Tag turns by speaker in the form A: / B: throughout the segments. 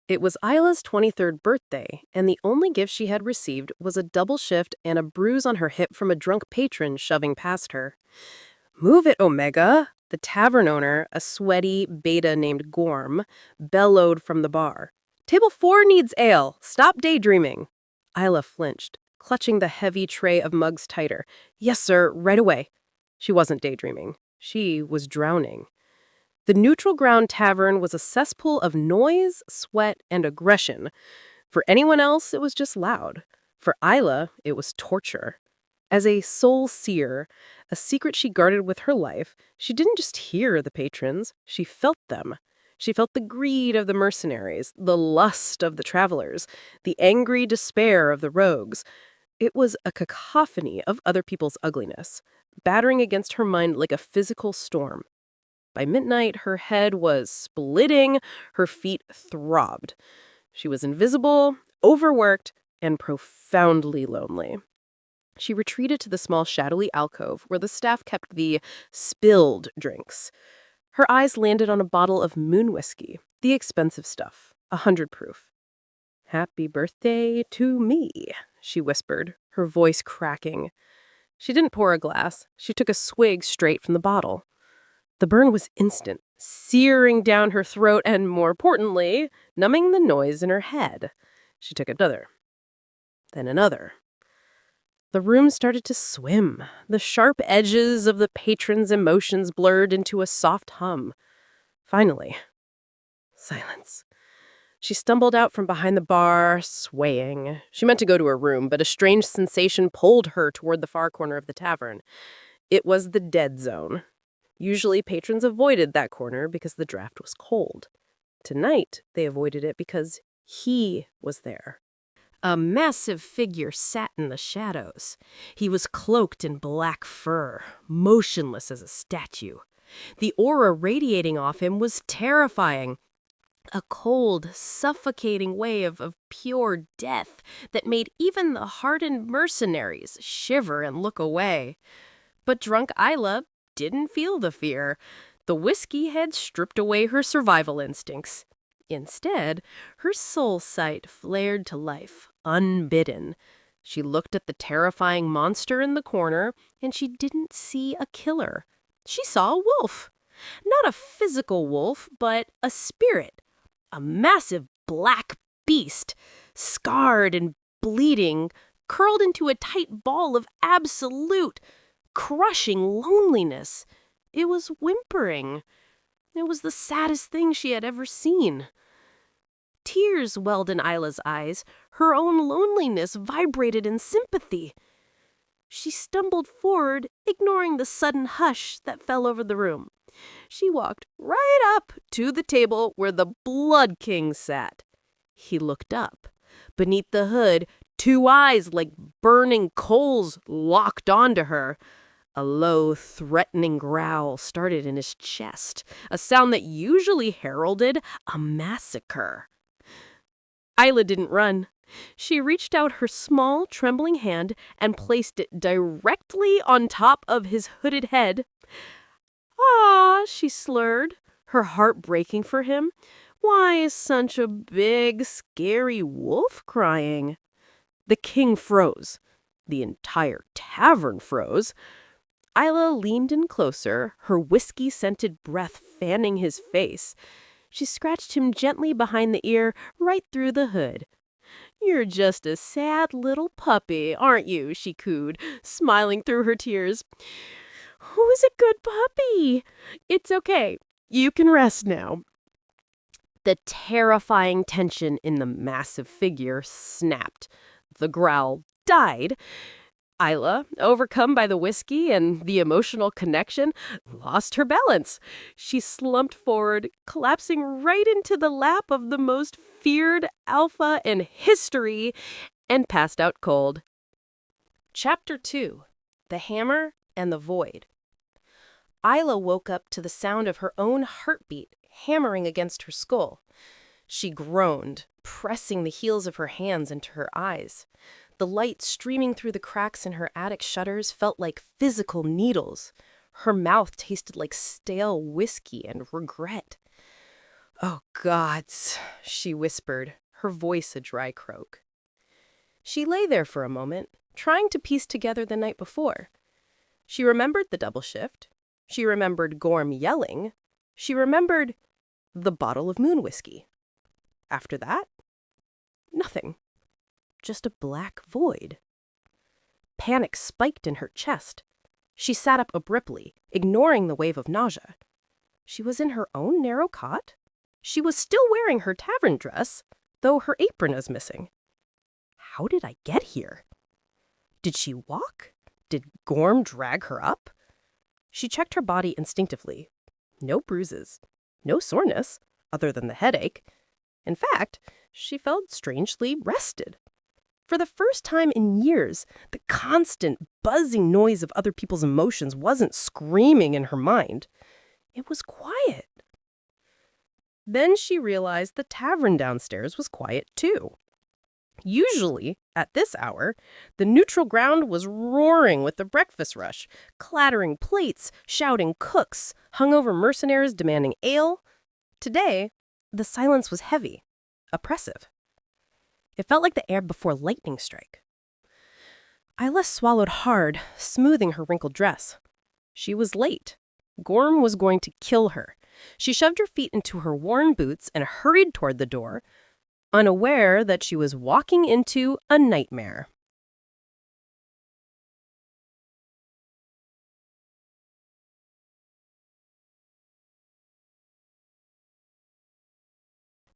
A: It was Isla's 23rd birthday, and the only gift she had received was a double shift and a bruise on her hip from a drunk patron shoving past her. "Move it, Omega!" The tavern owner, a sweaty beta named Gorm, bellowed from the bar. "Table 4 needs ale. Stop daydreaming." Isla flinched, clutching the heavy tray of mugs tighter. "Yes, sir, right away." She wasn't daydreaming. She was drowning. The Neutral Ground Tavern was a cesspool of noise, sweat, and aggression. For anyone else, it was just loud. For Isla, it was torture. As a Soul-Seer, a secret she guarded with her life, she didn't just hear the patrons, she felt them. She felt the greed of the mercenaries, the lust of the travelers, the angry despair of the rogues. It was a cacophony of other people's ugliness, battering against her mind like a physical storm. By midnight, her head was splitting, her feet throbbed. She was invisible, overworked, and profoundly lonely. She retreated to the small shadowy alcove where the staff kept the spilled drinks. Her eyes landed on a bottle of moon whiskey, the expensive stuff, 100 proof. "Happy birthday to me," she whispered, her voice cracking. She didn't pour a glass. She took a swig straight from the bottle. The burn was instant, searing down her throat and, more importantly, numbing the noise in her head. She took another, then another. The room started to swim. The sharp edges of the patron's emotions blurred into a soft hum. Finally, silence. She stumbled out from behind the bar, swaying. She meant to go to her room, but a strange sensation pulled her toward the far corner of the tavern. It was the dead zone. Usually, patrons avoided that corner because the draft was cold. Tonight, they avoided it because he was there. A massive figure sat in the shadows. He was cloaked in black fur, motionless as a statue. The aura radiating off him was terrifying. A cold, suffocating wave of pure death that made even the hardened mercenaries shiver and look away. But drunk Isla didn't feel the fear. The whiskey had stripped away her survival instincts. Instead, her soul sight flared to life, unbidden. She looked at the terrifying monster in the corner, and she didn't see a killer. She saw a wolf. Not a physical wolf, but a spirit. A massive black beast, scarred and bleeding, curled into a tight ball of absolute, crushing loneliness. It was whimpering. It was the saddest thing she had ever seen. Tears welled in Isla's eyes. Her own loneliness vibrated in sympathy. She stumbled forward, ignoring the sudden hush that fell over the room. She walked right up to the table where the Blood King sat. He looked up. Beneath the hood, two eyes like burning coals locked onto her. A low, threatening growl started in his chest, a sound that usually heralded a massacre. Isla didn't run. She reached out her small, trembling hand and placed it directly on top of his hooded head. "Ah," she slurred, her heart breaking for him. "Why is such a big, scary wolf crying?" The king froze. The entire tavern froze. Isla leaned in closer, her whiskey-scented breath fanning his face. She scratched him gently behind the ear, right through the hood. "You're just a sad little puppy, aren't you?" she cooed, smiling through her tears. "Who's a good puppy? It's okay. You can rest now." The terrifying tension in the massive figure snapped. The growl died. Isla, overcome by the whiskey and the emotional connection, lost her balance. She slumped forward, collapsing right into the lap of the most feared alpha in history, and passed out cold. Chapter 2. The Hammer and the Void. Isla woke up to the sound of her own heartbeat hammering against her skull. She groaned, pressing the heels of her hands into her eyes. The light streaming through the cracks in her attic shutters felt like physical needles. Her mouth tasted like stale whiskey and regret. "Oh, gods," she whispered, her voice a dry croak. She lay there for a moment, trying to piece together the night before. She remembered the double shift. She remembered Gorm yelling. She remembered the bottle of moon whiskey. After that, nothing. Just a black void. Panic spiked in her chest. She sat up abruptly, ignoring the wave of nausea. She was in her own narrow cot. She was still wearing her tavern dress, though her apron was missing. How did I get here? Did she walk? Did Gorm drag her up? She checked her body instinctively. No bruises, no soreness, other than the headache. In fact, she felt strangely rested. For the first time in years, the constant buzzing noise of other people's emotions wasn't screaming in her mind. It was quiet. Then she realized the tavern downstairs was quiet too. Usually, at this hour, the neutral ground was roaring with the breakfast rush, clattering plates, shouting cooks, hungover mercenaries demanding ale. Today, the silence was heavy, oppressive. It felt like the air before lightning strike. Isla swallowed hard, smoothing her wrinkled dress. She was late. Gorm was going to kill her. She shoved her feet into her worn boots and hurried toward the door, unaware that she was walking into a nightmare.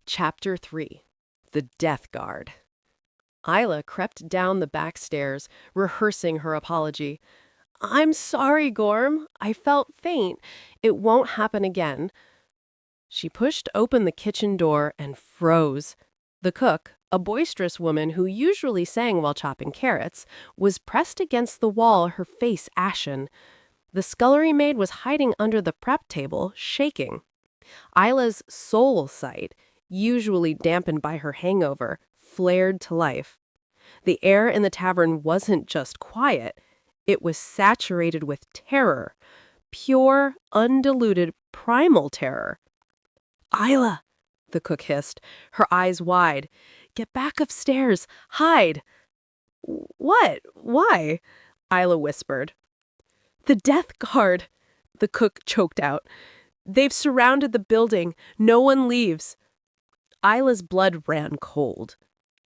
A: Chapter 3. The Death Guard. Isla crept down the back stairs, rehearsing her apology. "I'm sorry, Gorm. I felt faint. It won't happen again." She pushed open the kitchen door and froze. The cook, a boisterous woman who usually sang while chopping carrots, was pressed against the wall, her face ashen. The scullery maid was hiding under the prep table, shaking. Isla's soul sight, usually dampened by her hangover, flared to life. The air in the tavern wasn't just quiet. It was saturated with terror. Pure, undiluted, primal terror. "Isla," the cook hissed, her eyes wide. "Get back upstairs. Hide." "What? Why?" Isla whispered. "The Death Guard," the cook choked out. "They've surrounded the building. No one leaves." Isla's blood ran cold.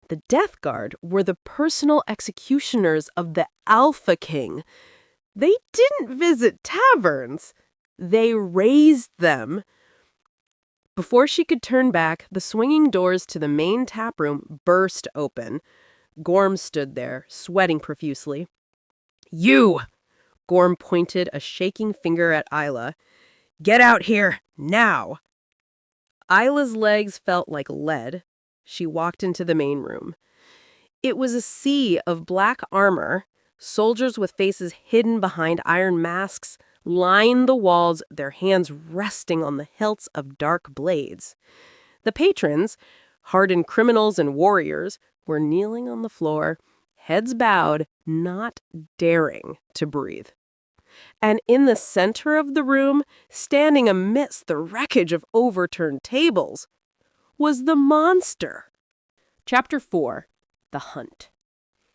A: The Death Guard were the personal executioners of the Alpha King. They didn't visit taverns. They raised them. Before she could turn back, the swinging doors to the main taproom burst open. Gorm stood there, sweating profusely. "You!" Gorm pointed a shaking finger at Isla. "Get out here, now!" Isla's legs felt like lead. She walked into the main room. It was a sea of black armor. Soldiers with faces hidden behind iron masks lined the walls, their hands resting on the hilts of dark blades. The patrons, hardened criminals and warriors, were kneeling on the floor, heads bowed, not daring to breathe. And in the center of the room, standing amidst the wreckage of overturned tables, was the monster. Chapter 4. The Hunt.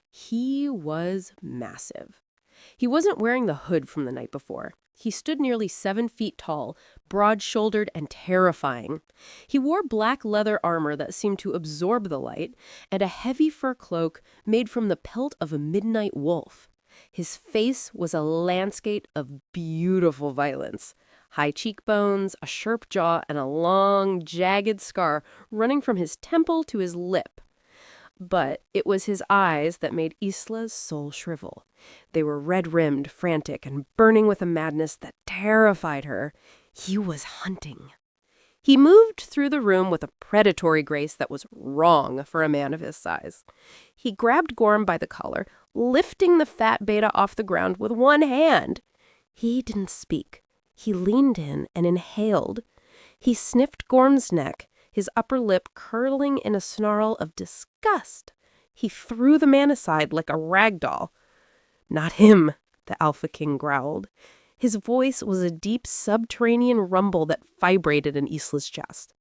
A: He was massive. He wasn't wearing the hood from the night before. He stood nearly 7 feet tall, broad-shouldered and terrifying. He wore black leather armor that seemed to absorb the light, and a heavy fur cloak made from the pelt of a midnight wolf. His face was a landscape of beautiful violence. High cheekbones, a sharp jaw, and a long, jagged scar running from his temple to his lip. But it was his eyes that made Isla's soul shrivel. They were red-rimmed, frantic, and burning with a madness that terrified her. He was hunting. He moved through the room with a predatory grace that was wrong for a man of his size. He grabbed Gorm by the collar, lifting the fat beta off the ground with one hand. He didn't speak. He leaned in and inhaled. He sniffed Gorm's neck, his upper lip curling in a snarl of disgust. He threw the man aside like a rag doll. "Not him," the Alpha King growled. His voice was a deep subterranean rumble that vibrated in Isla's chest.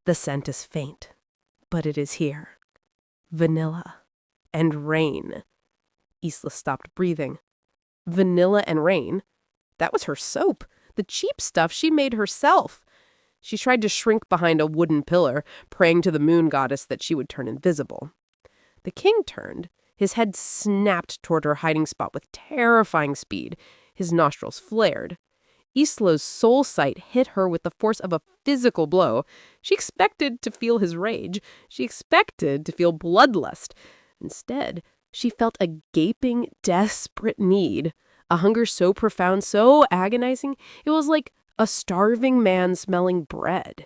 A: The scent is faint, but it is here. Vanilla and rain. Isla stopped breathing. Vanilla and rain? That was her soap, the cheap stuff she made herself. She tried to shrink behind a wooden pillar, praying to the moon goddess that she would turn invisible. The king turned. His head snapped toward her hiding spot with terrifying speed. His nostrils flared. Isla's soul sight hit her with the force of a physical blow. She expected to feel his rage. She expected to feel bloodlust. Instead, she felt a gaping, desperate need, a hunger so profound, so agonizing, it was like a starving man smelling bread.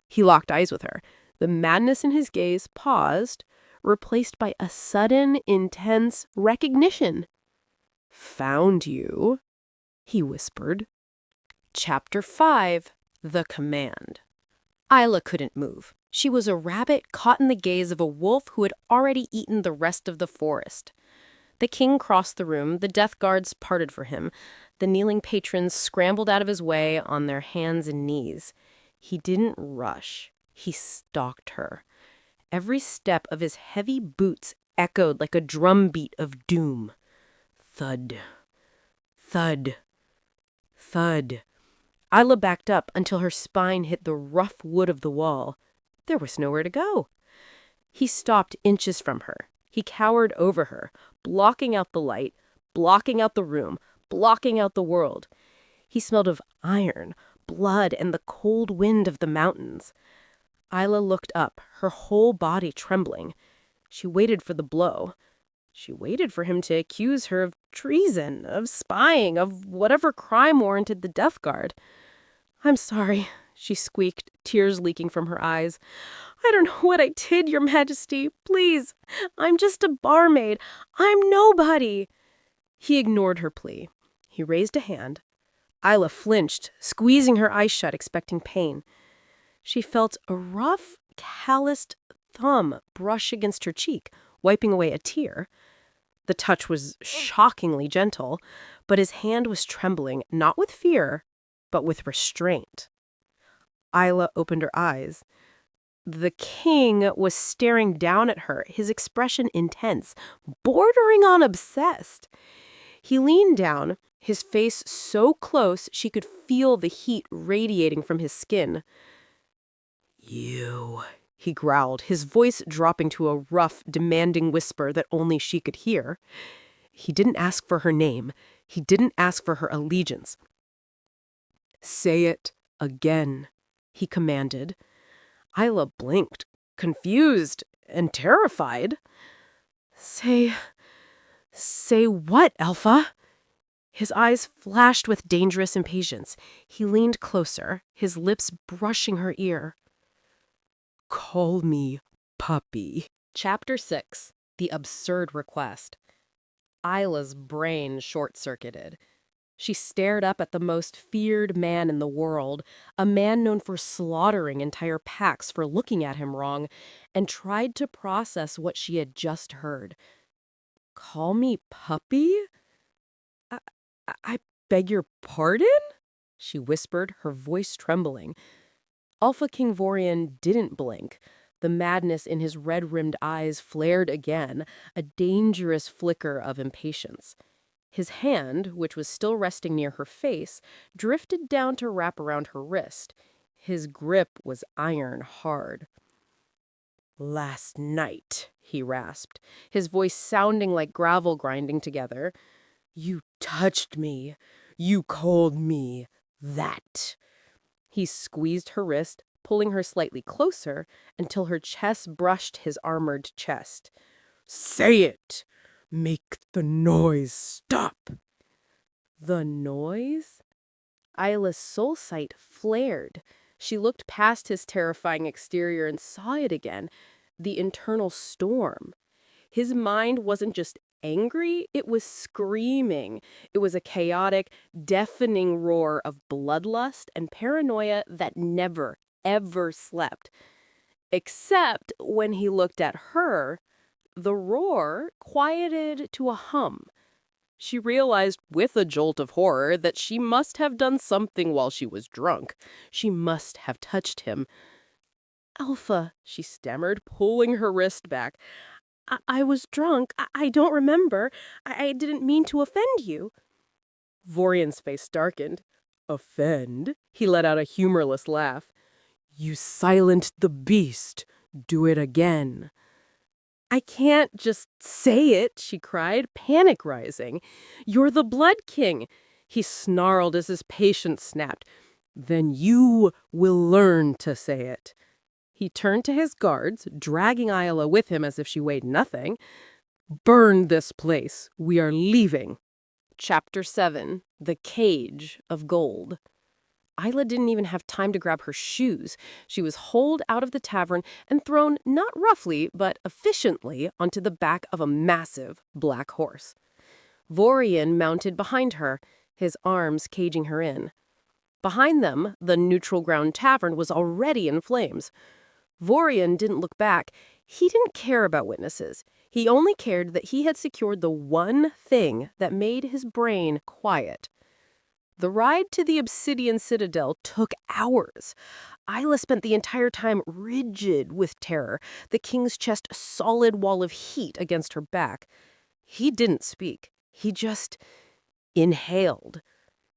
A: He locked eyes with her. The madness in his gaze paused, replaced by a sudden, intense recognition. "Found you," he whispered. Chapter 5. The Command. Isla couldn't move. She was a rabbit caught in the gaze of a wolf who had already eaten the rest of the forest. The king crossed the room, the death guards parted for him. The kneeling patrons scrambled out of his way on their hands and knees. He didn't rush. He stalked her. Every step of his heavy boots echoed like a drumbeat of doom. Thud. Thud. Thud. Isla backed up until her spine hit the rough wood of the wall. There was nowhere to go. He stopped inches from her. He cowered over her, blocking out the light, blocking out the room, blocking out the world. He smelled of iron, blood, and the cold wind of the mountains. Isla looked up, her whole body trembling. She waited for the blow. She waited for him to accuse her of treason, of spying, of whatever crime warranted the death guard. "I'm sorry," she squeaked, tears leaking from her eyes. "I don't know what I did, Your Majesty. Please, I'm just a barmaid. I'm nobody." He ignored her plea. He raised a hand. Isla flinched, squeezing her eyes shut, expecting pain. She felt a rough, calloused thumb brush against her cheek, wiping away a tear. The touch was shockingly gentle, but his hand was trembling, not with fear, but with restraint. Isla opened her eyes. The king was staring down at her, his expression intense, bordering on obsessed. He leaned down, his face so close she could feel the heat radiating from his skin. "You," he growled, his voice dropping to a rough, demanding whisper that only she could hear. He didn't ask for her name. He didn't ask for her allegiance. "Say it again," he commanded. Isla blinked, confused and terrified. Say what, Alpha?" His eyes flashed with dangerous impatience. He leaned closer, his lips brushing her ear. "Call me puppy." Chapter 6. The Absurd Request. Isla's brain short-circuited. She stared up at the most feared man in the world, a man known for slaughtering entire packs for looking at him wrong, and tried to process what she had just heard. "Call me puppy? I beg your pardon?" she whispered, her voice trembling. Alpha King Vorian didn't blink. The madness in his red-rimmed eyes flared again, a dangerous flicker of impatience. His hand, which was still resting near her face, drifted down to wrap around her wrist. His grip was iron hard. "Last night," he rasped, his voice sounding like gravel grinding together, "you touched me. You called me that." He squeezed her wrist, pulling her slightly closer until her chest brushed his armored chest. "Say it! Make the noise stop!" The noise? Isla's soul sight flared. She looked past his terrifying exterior and saw it again, the internal storm. His mind wasn't just angry, it was screaming. It was a chaotic, deafening roar of bloodlust and paranoia that never, ever slept. Except when he looked at her, the roar quieted to a hum. She realized with a jolt of horror that she must have done something while she was drunk. She must have touched him. Alpha, she stammered, pulling her wrist back. I was drunk. I don't remember. I didn't mean to offend you. Vorian's face darkened. Offend? He let out a humorless laugh. You silent the beast. Do it again. I can't just say it, she cried, panic rising. You're the Blood King. He snarled as his patience snapped. Then you will learn to say it. He turned to his guards, dragging Isla with him as if she weighed nothing. Burn this place. We are leaving. Chapter 7. The Cage of Gold. Isla didn't even have time to grab her shoes. She was hauled out of the tavern and thrown not roughly, but efficiently onto the back of a massive black horse. Vorian mounted behind her, his arms caging her in. Behind them, the neutral ground tavern was already in flames. Vorian didn't look back. He didn't care about witnesses. He only cared that he had secured the one thing that made his brain quiet. The ride to the Obsidian Citadel took hours. Isla spent the entire time rigid with terror, the king's chest a solid wall of heat against her back. He didn't speak. He just inhaled.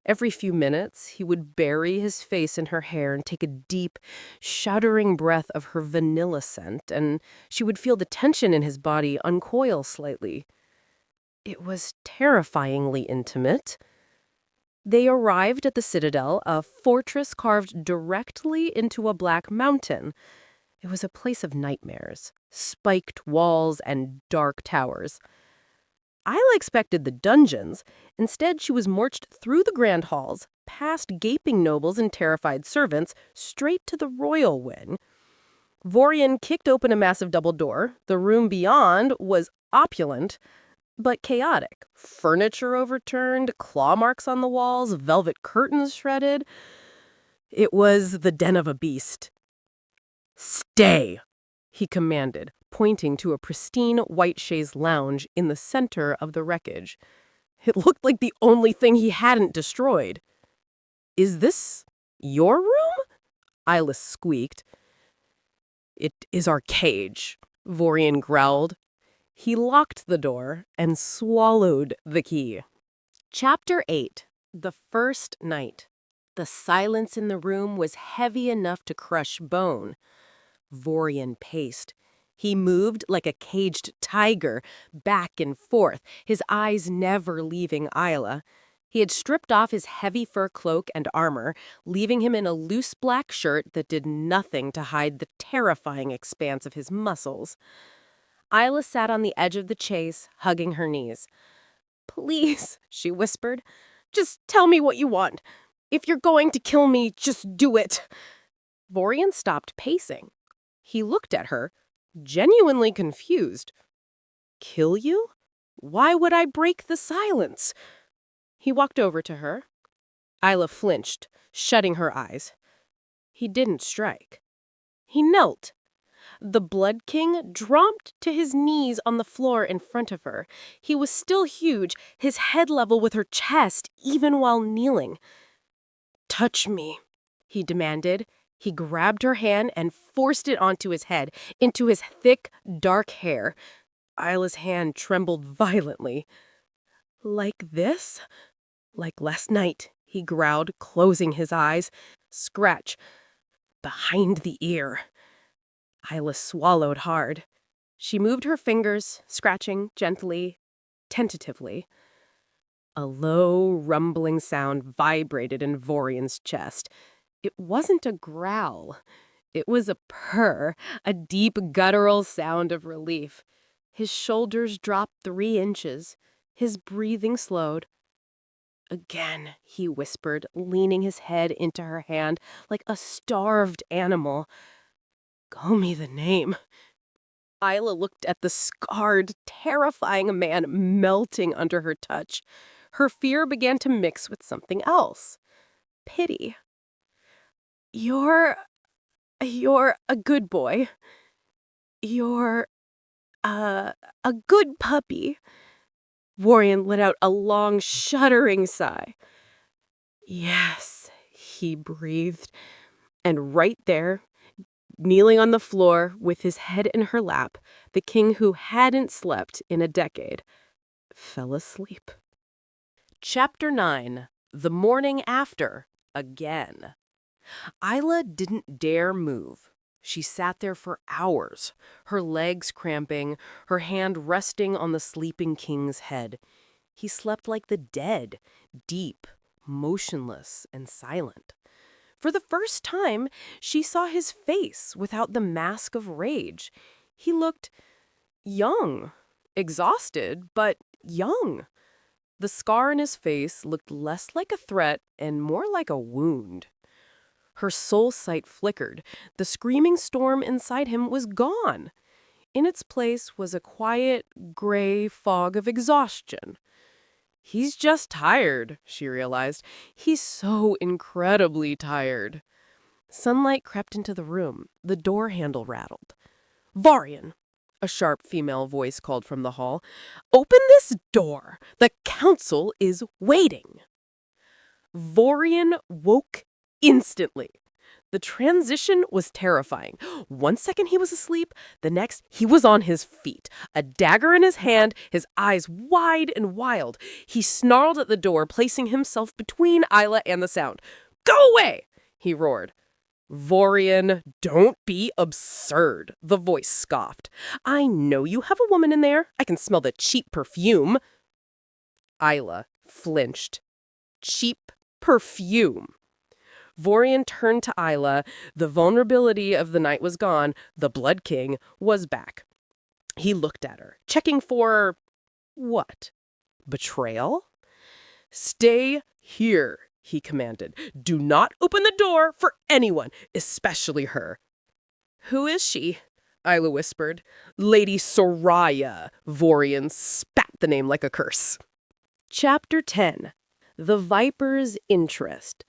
A: Every few minutes, he would bury his face in her hair and take a deep, shuddering breath of her vanilla scent, and she would feel the tension in his body uncoil slightly. It was terrifyingly intimate. They arrived at the Citadel, a fortress carved directly into a black mountain. It was a place of nightmares, spiked walls and dark towers. Isla expected the dungeons. Instead, she was marched through the grand halls, past gaping nobles and terrified servants, straight to the royal wing. Vorian kicked open a massive double door. The room beyond was opulent, but chaotic. Furniture overturned, claw marks on the walls, velvet curtains shredded. It was the den of a beast. Stay, he commanded, pointing to a pristine white chaise lounge in the center of the wreckage. It looked like the only thing he hadn't destroyed. Is this your room? Isla squeaked. It is our cage, Vorian growled. He locked the door and swallowed the key. Chapter 8. The First Night. The silence in the room was heavy enough to crush bone. Vorian paced. He moved like a caged tiger, back and forth, his eyes never leaving Isla. He had stripped off his heavy fur cloak and armor, leaving him in a loose black shirt that did nothing to hide the terrifying expanse of his muscles. Isla sat on the edge of the chaise, hugging her knees. Please, she whispered, just tell me what you want. If you're going to kill me, just do it. Vorian stopped pacing. He looked at her, genuinely confused. Kill you? Why would I break the silence? He walked over to her. Isla flinched, shutting her eyes. He didn't strike. He knelt. The Blood King dropped to his knees on the floor in front of her. He was still huge, his head level with her chest, even while kneeling. Touch me, he demanded. He grabbed her hand and forced it onto his head, into his thick, dark hair. Isla's hand trembled violently. Like this? Like last night, he growled, closing his eyes. Scratch. Behind the ear. Isla swallowed hard. She moved her fingers, scratching gently, tentatively. A low, rumbling sound vibrated in Vorian's chest. It wasn't a growl. It was a purr, a deep, guttural sound of relief. His shoulders dropped 3 inches. His breathing slowed. Again, he whispered, leaning his head into her hand like a starved animal. Call me the name. Isla looked at the scarred, terrifying man melting under her touch. Her fear began to mix with something else. Pity. You're a good boy. You're a good puppy. Vorian let out a long, shuddering sigh. Yes, he breathed. And right there, Kneeling on the floor with his head in her lap, the king who hadn't slept in a decade fell asleep. Chapter 9. The Morning After. Again. Isla didn't dare move. She sat there for hours, her legs cramping, her hand resting on the sleeping king's head. He slept like the dead, deep, motionless, and silent. For the first time, she saw his face without the mask of rage. He looked young, exhausted, but young. The scar in his face looked less like a threat and more like a wound. Her soul sight flickered. The screaming storm inside him was gone. In its place was a quiet, gray fog of exhaustion. He's just tired, she realized. He's so incredibly tired. Sunlight crept into the room. The door handle rattled. "Vorian," a sharp female voice called from the hall. "Open this door. The council is waiting." Vorian woke instantly. The transition was terrifying. One second he was asleep, the next he was on his feet, a dagger in his hand, his eyes wide and wild. He snarled at the door, placing himself between Isla and the sound. "Go away!" he roared. "Vorian, don't be absurd," the voice scoffed. "I know you have a woman in there. I can smell the cheap perfume." Isla flinched. Cheap perfume. Vorian turned to Isla. The vulnerability of the night was gone. The Blood King was back. He looked at her, checking for what? Betrayal? "Stay here," he commanded. "Do not open the door for anyone, especially her." "Who is she?" Isla whispered. "Lady Soraya." Vorian spat the name like a curse. Chapter 10. The Viper's Interest.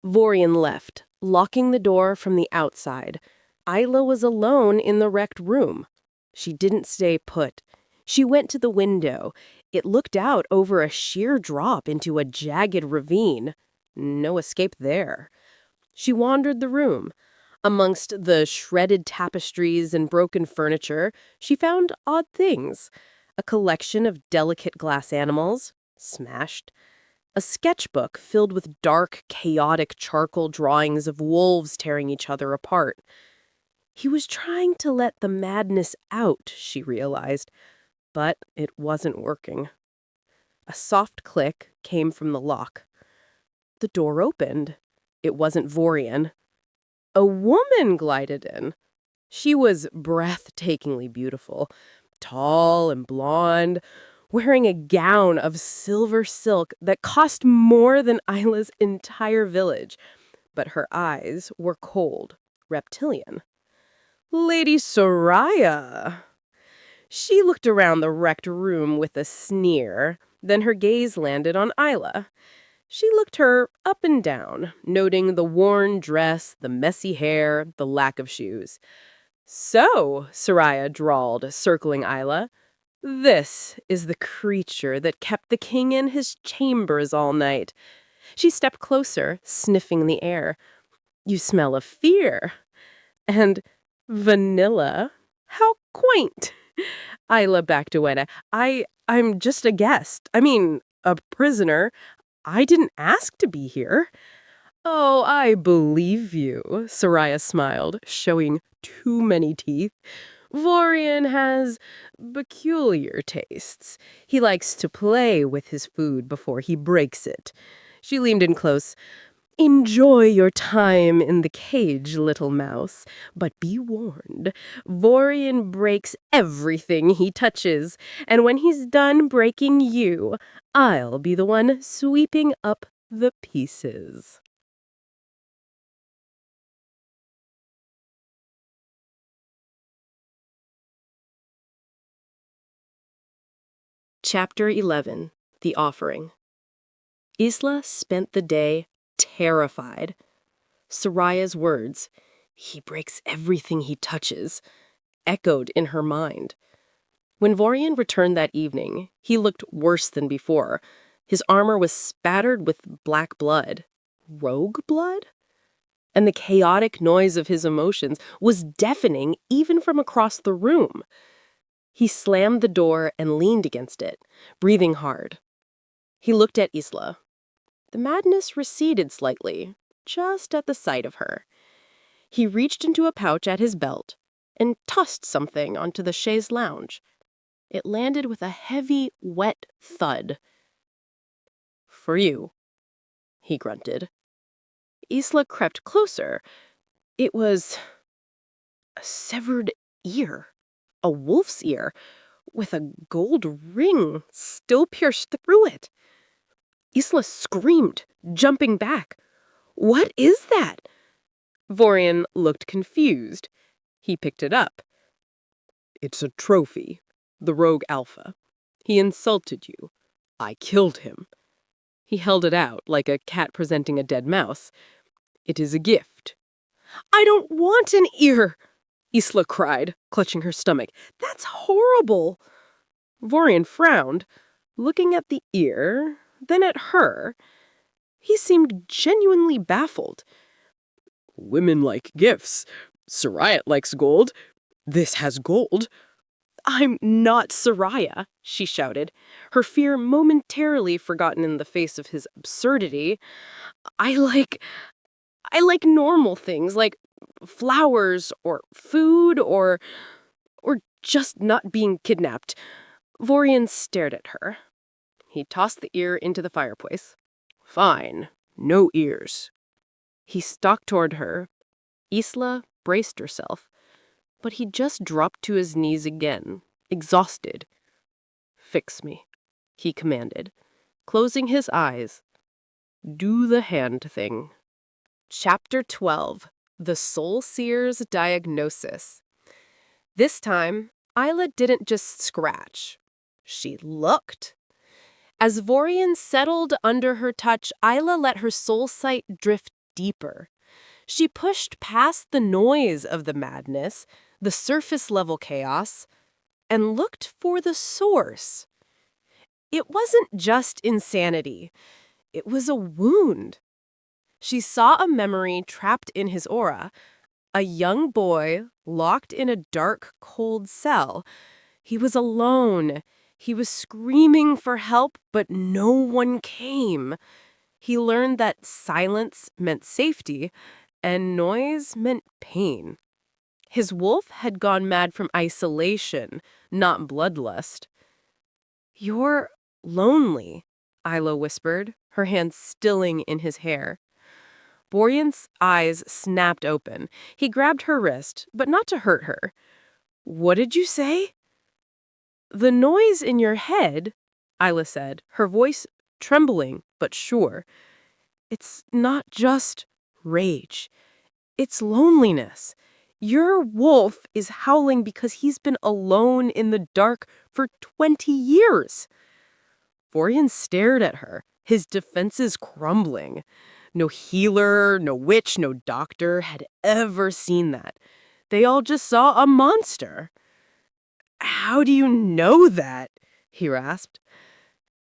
A: Vorian left, locking the door from the outside. Isla was alone in the wrecked room. She didn't stay put. She went to the window. It looked out over a sheer drop into a jagged ravine. No escape there. She wandered the room. Amongst the shredded tapestries and broken furniture, she found odd things. A collection of delicate glass animals, smashed. A sketchbook filled with dark, chaotic charcoal drawings of wolves tearing each other apart. He was trying to let the madness out, she realized, but it wasn't working. A soft click came from the lock. The door opened. It wasn't Vorian. A woman glided in. She was breathtakingly beautiful, tall and blonde, wearing a gown of silver silk that cost more than Isla's entire village. But her eyes were cold, reptilian. "Lady Soraya." She looked around the wrecked room with a sneer. Then her gaze landed on Isla. She looked her up and down, noting the worn dress, the messy hair, the lack of shoes. "So," Soraya drawled, circling Isla, "this is the creature that kept the king in his chambers all night." She stepped closer, sniffing the air. "You smell of fear. And vanilla. How quaint." Isla backed away. I'm just a guest. I mean, a prisoner. I didn't ask to be here." "Oh, I believe you," Soraya smiled, showing too many teeth. "Vorian has peculiar tastes. He likes to play with his food before he breaks it." She leaned in close. "Enjoy your time in the cage, little mouse. But be warned, Vorian breaks everything he touches. And when he's done breaking you, I'll be the one sweeping up the pieces." Chapter 11. The Offering. Isla spent the day terrified. Soraya's words, "He breaks everything he touches," echoed in her mind. When Vorian returned that evening, he looked worse than before. His armor was spattered with black blood. Rogue blood? and the chaotic noise of his emotions was deafening even from across the room. He slammed the door and leaned against it, breathing hard. He looked at Isla. The madness receded slightly, just at the sight of her. He reached into a pouch at his belt and tossed something onto the chaise lounge. It landed with a heavy, wet thud. "For you," he grunted. Isla crept closer. It was a severed ear, a wolf's ear, with a gold ring still pierced through it. Isla screamed, jumping back. "What is that?" Vorian looked confused. He picked it up. "It's a trophy, the Rogue Alpha. He insulted you. I killed him." He held it out like a cat presenting a dead mouse. "It is a gift." "I don't want an ear!" Isla cried, clutching her stomach. "That's horrible!" Vorian frowned, looking at the ear, then at her. He seemed genuinely baffled. "Women like gifts. Soraya likes gold. This has gold." "I'm not Soraya," she shouted, her fear momentarily forgotten in the face of his absurdity. I like normal things, like flowers or food or just not being kidnapped." Vorian stared at her. He tossed the ear into the fireplace. "Fine, no ears." He stalked toward her. Isla braced herself, but he just dropped to his knees again, exhausted. "Fix me," he commanded, closing his eyes. "Do the hand thing." Chapter 12. The Soul-Seer's Diagnosis. This time, Isla didn't just scratch. She looked. As Vorian settled under her touch, Isla let her soul sight drift deeper. She pushed past the noise of the madness, the surface-level chaos, and looked for the source. It wasn't just insanity. It was a wound. She saw a memory trapped in his aura, a young boy locked in a dark, cold cell. He was alone. He was screaming for help, but no one came. He learned that silence meant safety, and noise meant pain. His wolf had gone mad from isolation, not bloodlust. "You're lonely," Isla whispered, her hand stilling in his hair. Vorian's eyes snapped open. He grabbed her wrist, but not to hurt her. "What did you say?" "The noise in your head," Isla said, her voice trembling but sure. "It's not just rage. It's loneliness. Your wolf is howling because he's been alone in the dark for 20 years. Vorian stared at her, his defenses crumbling. No healer, no witch, no doctor had ever seen that. They all just saw a monster. "How do you know that?" he rasped.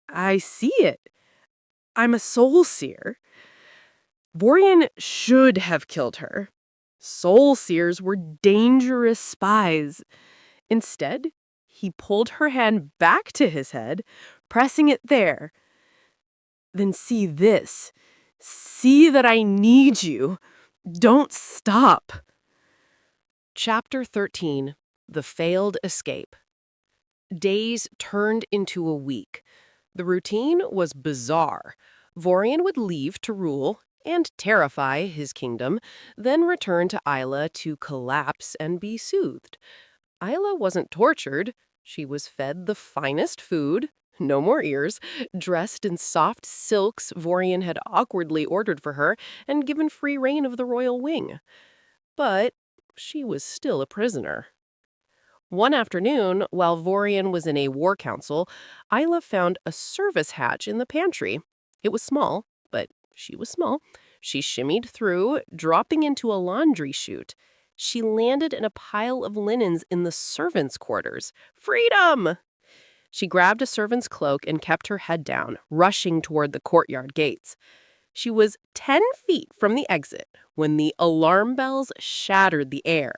A: "I see it. I'm a Soul-Seer." Vorian should have killed her. Soul-Seers were dangerous spies. Instead, he pulled her hand back to his head, pressing it there. "Then see this. See that I need you. Don't stop." Chapter 13. The Failed Escape. Days turned into a week. The routine was bizarre. Vorian would leave to rule and terrify his kingdom, then return to Isla to collapse and be soothed. Isla wasn't tortured. She was fed the finest food, no more ears, dressed in soft silks Vorian had awkwardly ordered for her, and given free rein of the royal wing. But she was still a prisoner. One afternoon, while Vorian was in a war council, Isla found a service hatch in the pantry. It was small, but she was small. She shimmied through, dropping into a laundry chute. She landed in a pile of linens in the servants' quarters. Freedom! She grabbed a servant's cloak and kept her head down, rushing toward the courtyard gates. She was 10 feet from the exit when the alarm bells shattered the air.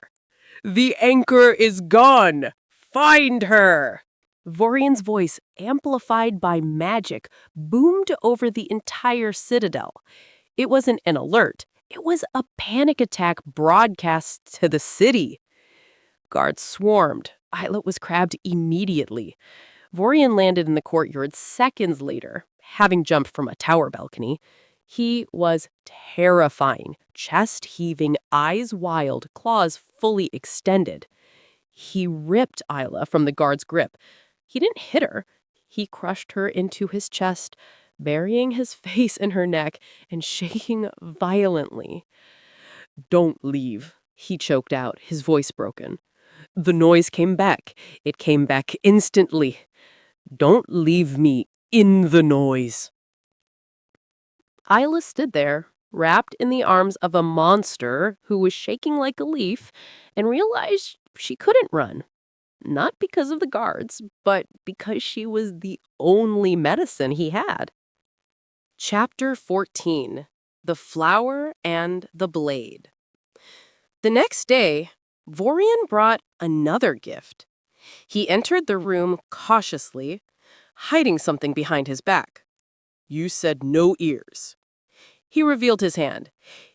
A: "The anchor is gone! Find her!" Vorian's voice, amplified by magic, boomed over the entire citadel. It wasn't an alert. It was a panic attack broadcast to the city. Guards swarmed. Isla was crabbed immediately. Vorian landed in the courtyard seconds later, having jumped from a tower balcony. He was terrifying, chest heaving, eyes wild, claws fully extended. He ripped Isla from the guard's grip. He didn't hit her. He crushed her into his chest, burying his face in her neck and shaking violently. "Don't leave," he choked out, his voice broken. "The noise came back. It came back instantly. Don't leave me in the noise." Isla stood there, wrapped in the arms of a monster who was shaking like a leaf, and realized she couldn't run. Not because of the guards, but because she was the only medicine he had. Chapter 14. The Flower and the Blade. The next day, Vorian brought another gift. He entered the room cautiously, hiding something behind his back. "You said no ears." He revealed his hand.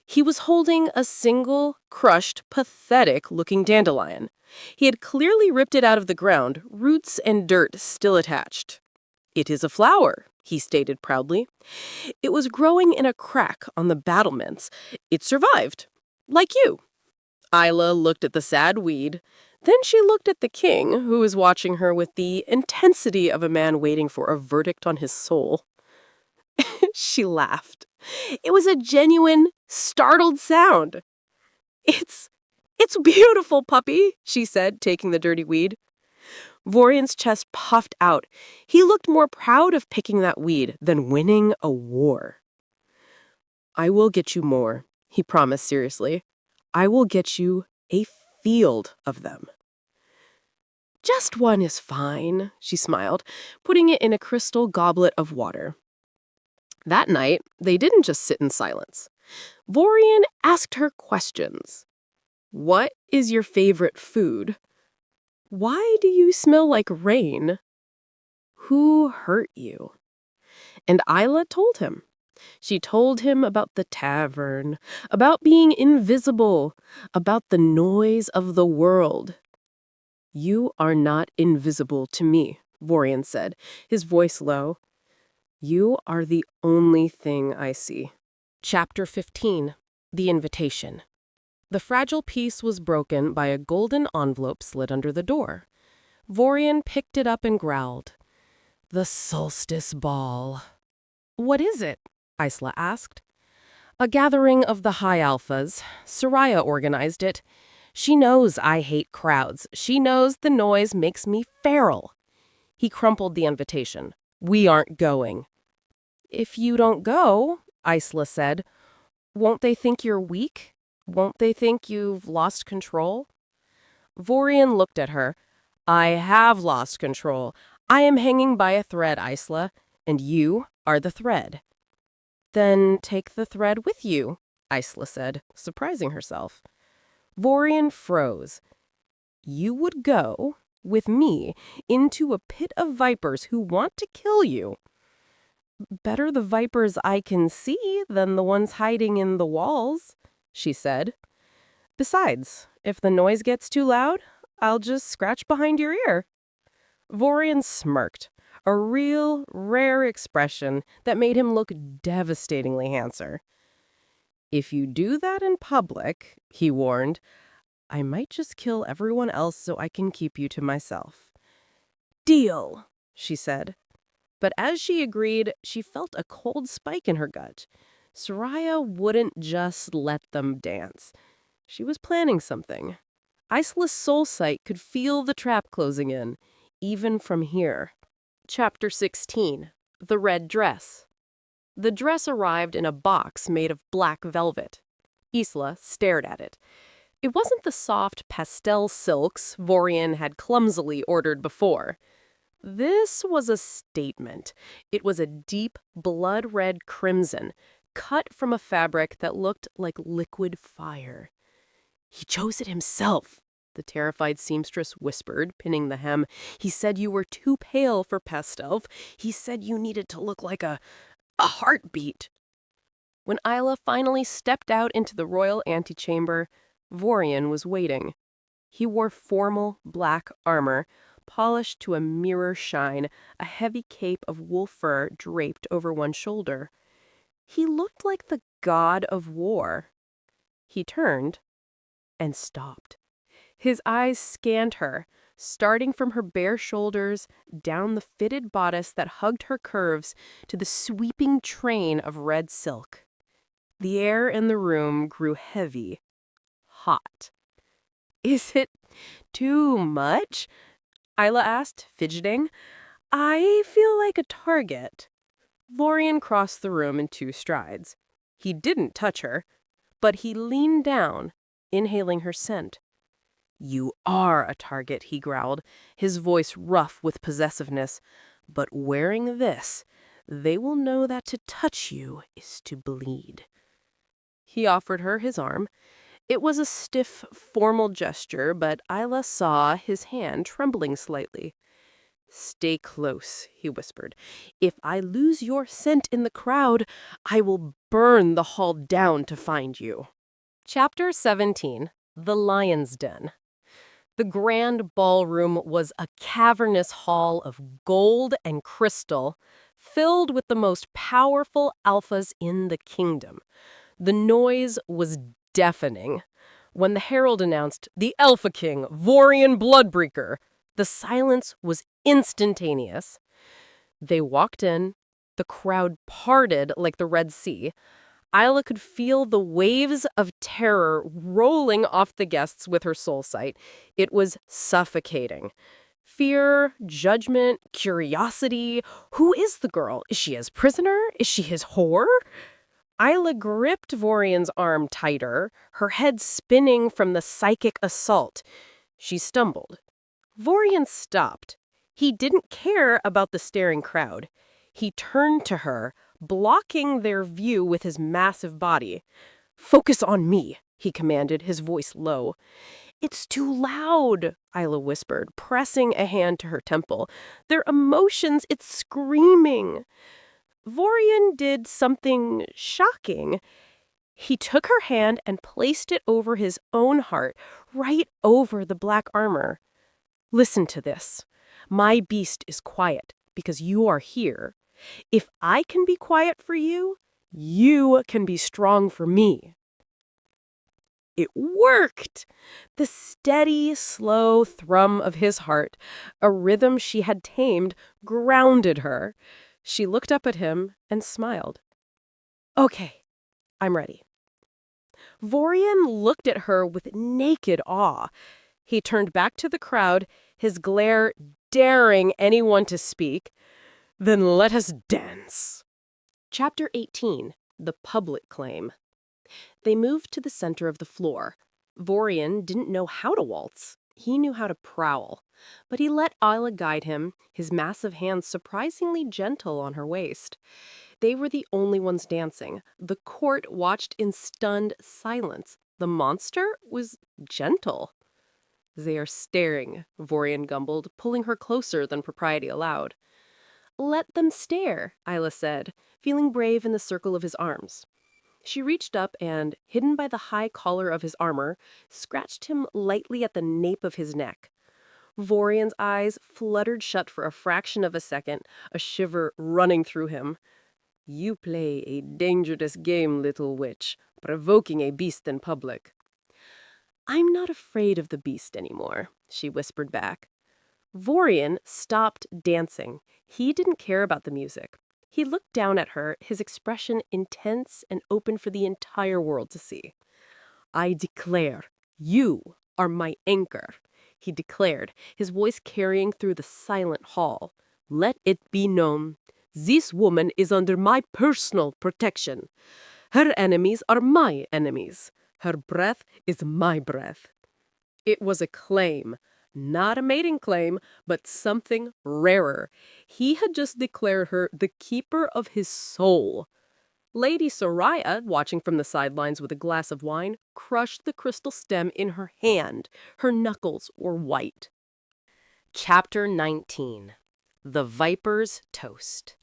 A: He was holding a single, crushed, pathetic-looking dandelion. He had clearly ripped it out of the ground, roots and dirt still attached. "It is a flower," he stated proudly. "It was growing in a crack on the battlements. It survived. Like you." Isla looked at the sad weed. Then she looked at the king, who was watching her with the intensity of a man waiting for a verdict on his soul. She laughed. It was a genuine, startled sound. It's beautiful, puppy," she said, taking the dirty weed. Vorian's chest puffed out. He looked more proud of picking that weed than winning a war. "I will get you more," he promised seriously. "I will get you a field of them." "Just one is fine," she smiled, putting it in a crystal goblet of water. That night, they didn't just sit in silence. Vorian asked her questions. "What is your favorite food? Why do you smell like rain? Who hurt you?" And Isla told him. She told him about the tavern, about being invisible, about the noise of the world. "You are not invisible to me," Vorian said, his voice low. "You are the only thing I see." Chapter 15. The Invitation. The fragile piece was broken by a golden envelope slid under the door. Vorian picked it up and growled. "The solstice ball." "What is it?" Isla asked. "A gathering of the high alphas. Soraya organized it. She knows I hate crowds. She knows the noise makes me feral." He crumpled the invitation. "We aren't going." "If you don't go," Isla said, "won't they think you're weak? Won't they think you've lost control?" Vorian looked at her. "I have lost control. I am hanging by a thread, Isla, and you are the thread." "Then take the thread with you," Isla said, surprising herself. Vorian froze. "You would go, with me, into a pit of vipers who want to kill you." "Better the vipers I can see than the ones hiding in the walls," she said. "Besides, if the noise gets too loud, I'll just scratch behind your ear." Vorian smirked, a real, rare expression that made him look devastatingly handsome. "If you do that in public," he warned, "I might just kill everyone else so I can keep you to myself." "Deal," she said. But as she agreed, she felt a cold spike in her gut. Soraya wouldn't just let them dance. She was planning something. Isla's soul sight could feel the trap closing in, even from here. Chapter 16. The Red Dress. The dress arrived in a box made of black velvet. Isla stared at it. It wasn't the soft pastel silks Vorian had clumsily ordered before. This was a statement. It was a deep, blood-red crimson, cut from a fabric that looked like liquid fire. "He chose it himself," the terrified seamstress whispered, pinning the hem. "He said you were too pale for pastel. He said you needed to look like a heartbeat." When Isla finally stepped out into the royal antechamber, Vorian was waiting. He wore formal black armor, polished to a mirror shine, a heavy cape of wool fur draped over one shoulder. He looked like the god of war. He turned and stopped. His eyes scanned her, starting from her bare shoulders, down the fitted bodice that hugged her curves, to the sweeping train of red silk. The air in the room grew heavy, hot. "Is it too much?" Isla asked, fidgeting. "I feel like a target." Vorian crossed the room in 2 strides. He didn't touch her, but he leaned down, inhaling her scent. "You are a target," he growled, his voice rough with possessiveness. "But wearing this, they will know that to touch you is to bleed." He offered her his arm. It was a stiff, formal gesture, but Isla saw his hand trembling slightly. "Stay close," he whispered. "If I lose your scent in the crowd, I will burn the hall down to find you." Chapter 17. The Lion's Den. The grand ballroom was a cavernous hall of gold and crystal, filled with the most powerful alphas in the kingdom. The noise was deafening. When the herald announced, "The Alpha King, Vorian Bloodbreaker," the silence was instantaneous. They walked in. The crowd parted like the Red Sea. Isla could feel the waves of terror rolling off the guests with her soul sight. It was suffocating. Fear, judgment, curiosity. Who is the girl? Is she his prisoner? Is she his whore? Isla gripped Vorian's arm tighter, her head spinning from the psychic assault. She stumbled. Vorian stopped. He didn't care about the staring crowd. He turned to her, blocking their view with his massive body. "Focus on me," he commanded, his voice low. "It's too loud," Isla whispered, pressing a hand to her temple. "Their emotions, it's screaming." Vorian did something shocking. He took her hand and placed it over his own heart, right over the black armor. "Listen to this. My beast is quiet because you are here. If I can be quiet for you, you can be strong for me." It worked! The steady, slow thrum of his heart, a rhythm she had tamed, grounded her. She looked up at him and smiled. "Okay, I'm ready." Vorian looked at her with naked awe. He turned back to the crowd, his glare daring anyone to speak. "Then let us dance." Chapter 18. The Public Claim. They moved to the center of the floor. Vorian didn't know how to waltz. He knew how to prowl. But he let Isla guide him, his massive hands surprisingly gentle on her waist. They were the only ones dancing. The court watched in stunned silence. The monster was gentle. "They are staring," Vorian gumbled, pulling her closer than propriety allowed. "Let them stare," Isla said, feeling brave in the circle of his arms. She reached up and, hidden by the high collar of his armor, scratched him lightly at the nape of his neck. Vorian's eyes fluttered shut for a fraction of a second, a shiver running through him. "You play a dangerous game, little witch, provoking a beast in public." "I'm not afraid of the beast anymore," she whispered back. Vorian stopped dancing. He didn't care about the music. He looked down at her, his expression intense and open for the entire world to see. "I declare, you are my anchor," he declared, his voice carrying through the silent hall. "Let it be known, this woman is under my personal protection. Her enemies are my enemies. Her breath is my breath." It was a claim. Not a mating claim, but something rarer. He had just declared her the keeper of his soul. Lady Soraya, watching from the sidelines with a glass of wine, crushed the crystal stem in her hand. Her knuckles were white. Chapter 19. The Viper's Toast.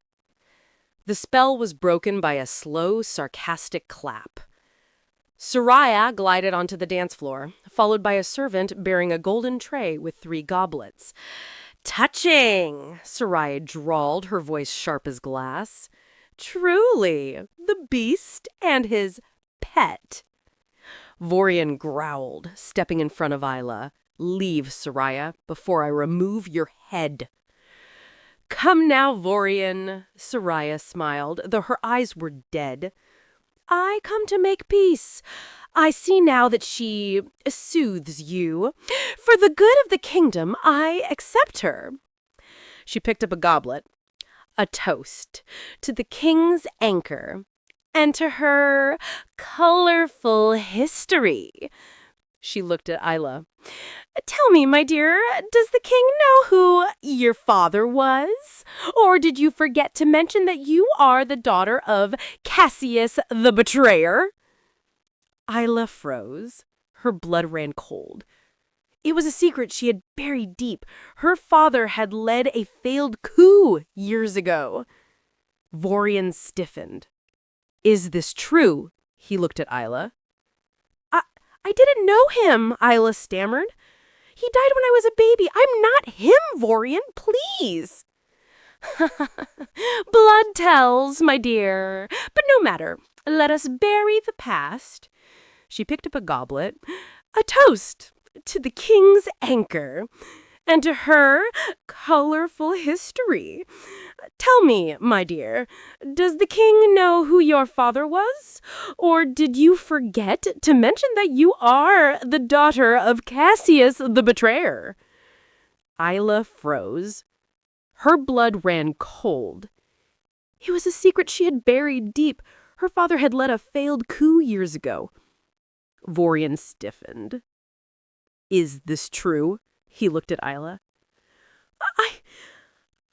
A: The spell was broken by a slow, sarcastic clap. Soraya glided onto the dance floor, followed by a servant bearing a golden tray with 3 goblets. "Touching," Soraya drawled, her voice sharp as glass. "Truly, the beast and his pet." Vorian growled, stepping in front of Isla. "Leave, Soraya, before I remove your head." "Come now, Vorian," Soraya smiled, though her eyes were dead. "I come to make peace. I see now that she soothes you. For the good of the kingdom, I accept her." She picked up a goblet. "A toast to the king's anchor and to her colorful history." She looked at Isla. "Tell me, my dear, does the king know who your father was? Or did you forget to mention that you are the daughter of Cassius the Betrayer?" Isla froze. Her blood ran cold. It was a secret she had buried deep. Her father had led a failed coup years ago. Vorian stiffened. "Is this true?" He looked at Isla. I didn't know him," Isla stammered. "He died when I was a baby. I'm not him, Vorian, please." "Blood tells, my dear. But no matter. Let us bury the past." She picked up a goblet. "A toast to the king's anchor and to her colorful history. Tell me, my dear, does the king know who your father was? Or did you forget to mention that you are the daughter of Cassius the Betrayer?" Isla froze. Her blood ran cold. It was a secret she had buried deep. Her father had led a failed coup years ago. Vorian stiffened. "Is this true?" He looked at Isla.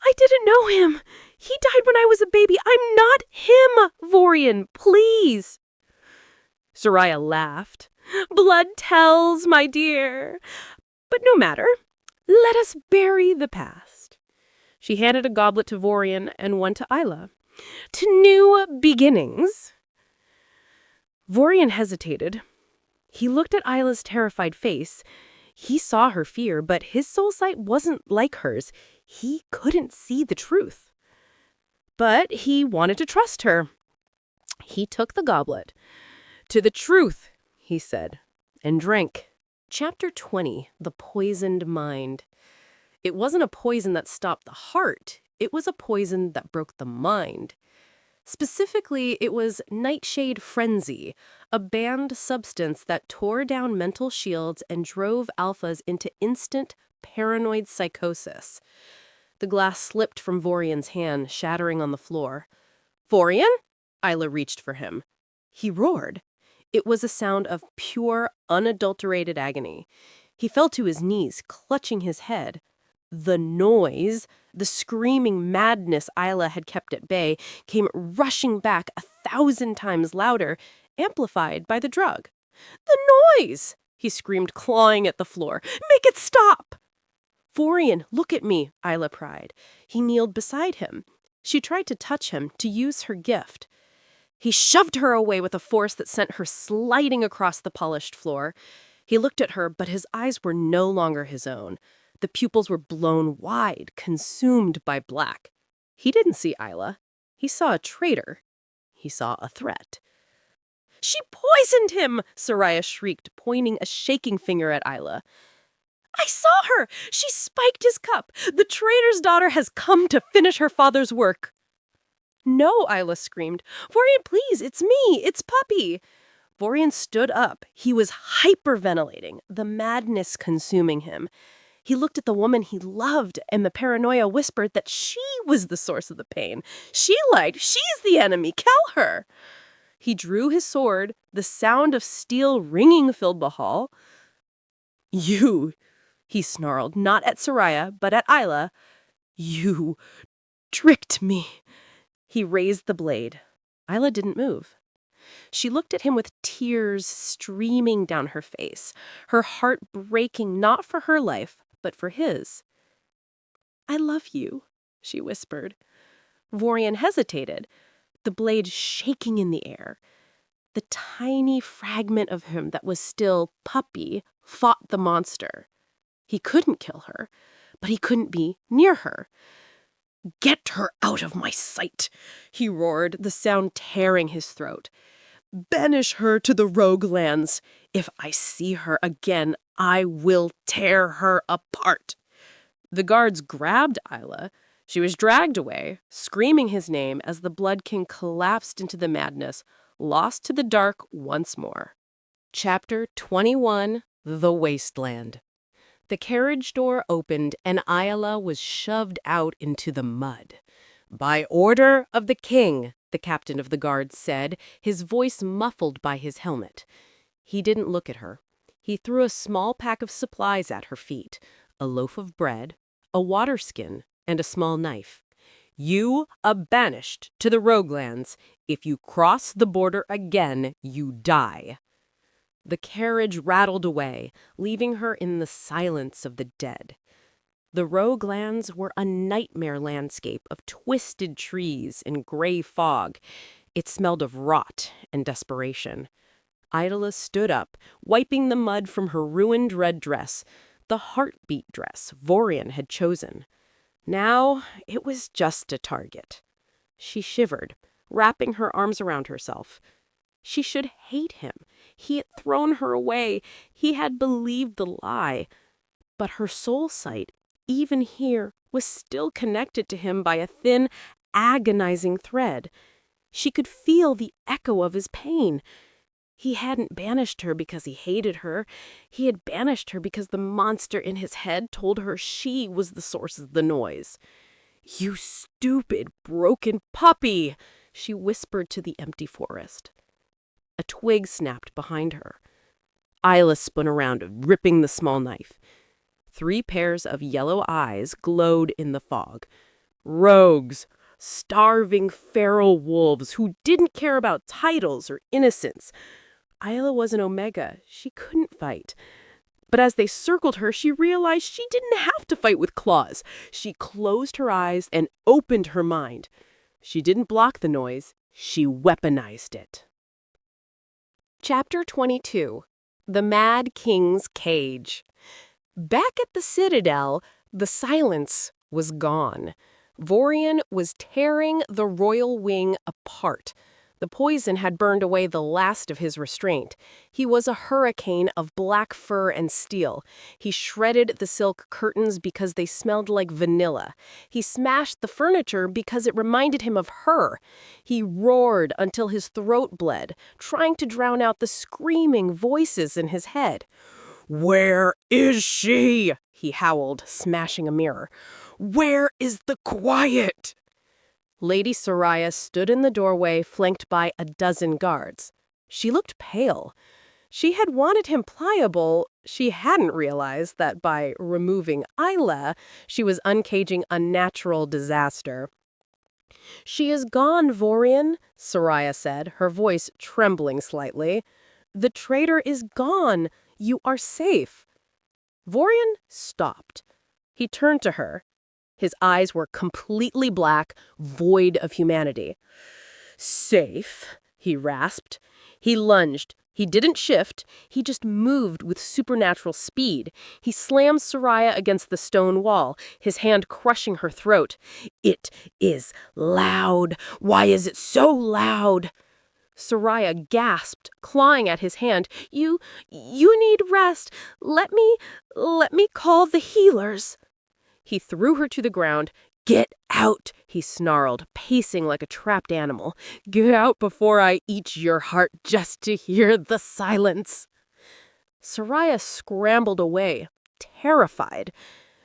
A: I didn't know him. He died when I was a baby. I'm not him, Vorian, please." Soraya laughed. "Blood tells, my dear. But no matter. Let us bury the past." She handed a goblet to Vorian and one to Isla. "To new beginnings." Vorian hesitated. He looked at Isla's terrified face. He saw her fear, but his soul sight wasn't like hers. He couldn't see the truth. But he wanted to trust her. He took the goblet. "To the truth," he said, and drank. Chapter 20. The Poisoned Mind. It wasn't a poison that stopped the heart. It was a poison that broke the mind. Specifically, it was Nightshade Frenzy, a banned substance that tore down mental shields and drove alphas into instant paranoid psychosis. The glass slipped from Vorian's hand, shattering on the floor. "Vorian?" Isla reached for him. He roared. It was a sound of pure, unadulterated agony. He fell to his knees, clutching his head. The noise, the screaming madness Isla had kept at bay, came rushing back 1,000 times louder, amplified by the drug. "The noise!" he screamed, clawing at the floor. "Make it stop!" "Vorian, look at me," Isla cried. He kneeled beside him. She tried to touch him, to use her gift. He shoved her away with a force that sent her sliding across the polished floor. He looked at her, but his eyes were no longer his own. The pupils were blown wide, consumed by black. He didn't see Isla. He saw a traitor. He saw a threat. "She poisoned him!" Soraya shrieked, pointing a shaking finger at Isla. "I saw her! She spiked his cup! The traitor's daughter has come to finish her father's work!" "No," Isla screamed. "Vorian, please, it's me! It's Puppy!" Vorian stood up. He was hyperventilating, the madness consuming him. He looked at the woman he loved, and the paranoia whispered that she was the source of the pain. She lied. She's the enemy. Kill her. He drew his sword. The sound of steel ringing filled the hall. "You," he snarled, not at Soraya, but at Isla. "You tricked me." He raised the blade. Isla didn't move. She looked at him with tears streaming down her face, her heart breaking not for her life, but for his. "I love you," she whispered. Vorian hesitated, the blade shaking in the air. The tiny fragment of him that was still puppy fought the monster. He couldn't kill her, but he couldn't be near her. "Get her out of my sight," he roared, the sound tearing his throat. "Banish her to the Roguelands. If I see her again, I will tear her apart." The guards grabbed Isla. She was dragged away, screaming his name as the Blood King collapsed into the madness, lost to the dark once more. Chapter 21, The Wasteland. The carriage door opened and Isla was shoved out into the mud. "By order of the king," the captain of the guards said, his voice muffled by his helmet. He didn't look at her. He threw a small pack of supplies at her feet, a loaf of bread, a water skin, and a small knife. "You are banished to the Roguelands. If you cross the border again, you die." The carriage rattled away, leaving her in the silence of the dead. The Roguelands were a nightmare landscape of twisted trees and gray fog. It smelled of rot and desperation. Isla stood up, wiping the mud from her ruined red dress, the heartbeat dress Vorian had chosen. Now it was just a target. She shivered, wrapping her arms around herself. She should hate him. He had thrown her away. He had believed the lie. But her soul sight, even here, was still connected to him by a thin, agonizing thread. She could feel the echo of his pain. He hadn't banished her because he hated her. He had banished her because the monster in his head told her she was the source of the noise. "You stupid, broken puppy," she whispered to the empty forest. A twig snapped behind her. Isla spun around, gripping the small knife. 3 pairs of yellow eyes glowed in the fog. Rogues, starving feral wolves who didn't care about titles or innocence. Isla was an Omega. She couldn't fight. But as they circled her, she realized she didn't have to fight with claws. She closed her eyes and opened her mind. She didn't block the noise. She weaponized it. Chapter 22. The Mad King's Cage. Back at the Citadel, the silence was gone. Vorian was tearing the royal wing apart. The poison had burned away the last of his restraint. He was a hurricane of black fur and steel. He shredded the silk curtains because they smelled like vanilla. He smashed the furniture because it reminded him of her. He roared until his throat bled, trying to drown out the screaming voices in his head. "Where is she?" he howled, smashing a mirror. "Where is the quiet?" Lady Soraya stood in the doorway, flanked by a dozen guards. She looked pale. She had wanted him pliable. She hadn't realized that by removing Isla, she was uncaging a natural disaster. "She is gone, Vorian," Soraya said, her voice trembling slightly. "The traitor is gone. You are safe." Vorian stopped. He turned to her. His eyes were completely black, void of humanity. "Safe," he rasped. He lunged. He didn't shift. He just moved with supernatural speed. He slammed Soraya against the stone wall, his hand crushing her throat. "It is loud. Why is it so loud?" Soraya gasped, clawing at his hand. You need rest. Let me call the healers." He threw her to the ground. "Get out," he snarled, pacing like a trapped animal. "Get out before I eat your heart just to hear the silence." Soraya scrambled away, terrified.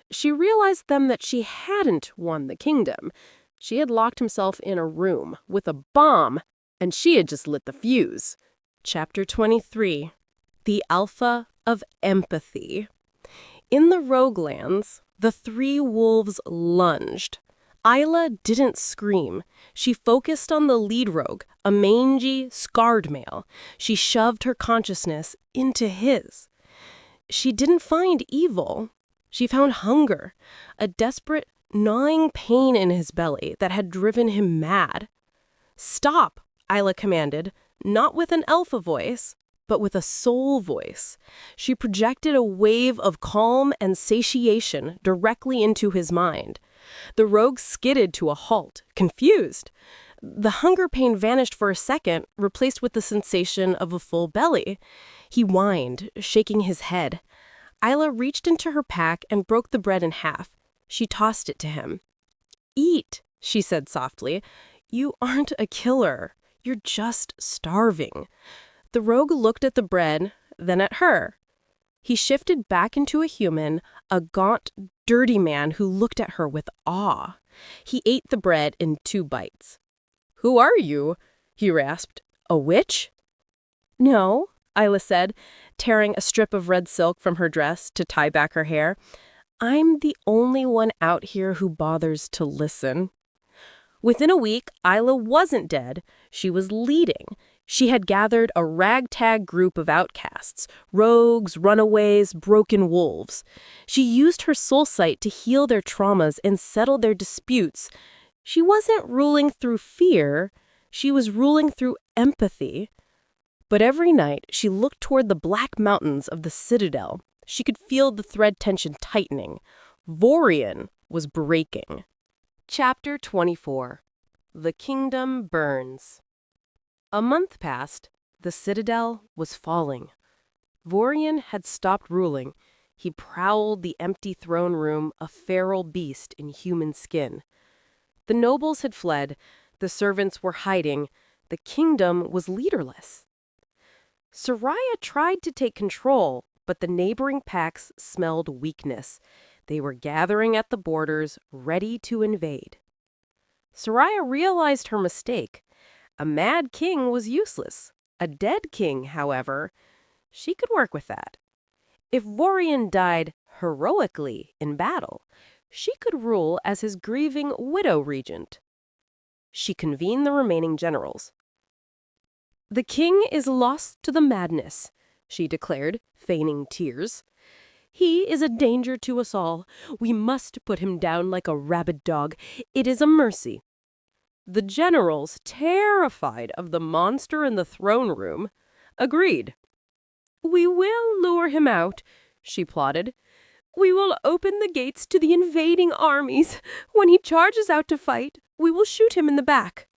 A: She realized then that she hadn't won the kingdom. She had locked himself in a room with a bomb, and she had just lit the fuse. Chapter 23. The Alpha of Empathy. In the Roguelands, the 3 wolves lunged. Isla didn't scream. She focused on the lead rogue, a mangy, scarred male. She shoved her consciousness into his. She didn't find evil. She found hunger, a desperate, gnawing pain in his belly that had driven him mad. "Stop," Isla commanded, not with an alpha voice, but with a soul voice. She projected a wave of calm and satiation directly into his mind. The rogue skidded to a halt, confused. The hunger pain vanished for a second, replaced with the sensation of a full belly. He whined, shaking his head. Isla reached into her pack and broke the bread in half. She tossed it to him. "Eat," she said softly. "You aren't a killer. You're just starving." The rogue looked at the bread, then at her. He shifted back into a human, a gaunt, dirty man who looked at her with awe. He ate the bread in 2 bites. "Who are you?" he rasped. "A witch?" "No," Isla said, tearing a strip of red silk from her dress to tie back her hair. "I'm the only one out here who bothers to listen." Within a week, Isla wasn't dead. She was leading. She had gathered a ragtag group of outcasts, rogues, runaways, broken wolves. She used her soul sight to heal their traumas and settle their disputes. She wasn't ruling through fear. She was ruling through empathy. But every night, she looked toward the black mountains of the citadel. She could feel the thread tension tightening. Vorian was breaking. Chapter 24. The Kingdom Burns. A month passed. The citadel was falling. Vorian had stopped ruling. He prowled the empty throne room, a feral beast in human skin. The nobles had fled. The servants were hiding. The kingdom was leaderless. Soraya tried to take control, but the neighboring packs smelled weakness. They were gathering at the borders, ready to invade. Soraya realized her mistake. A mad king was useless. A dead king, however, she could work with that. If Vorian died heroically in battle, she could rule as his grieving widow regent. She convened the remaining generals. "The king is lost to the madness," she declared, feigning tears. "He is a danger to us all. We must put him down like a rabid dog. It is a mercy." The generals, terrified of the monster in the throne room, agreed. "We will lure him out," she plotted. "We will open the gates to the invading armies. When he charges out to fight, we will shoot him in the back."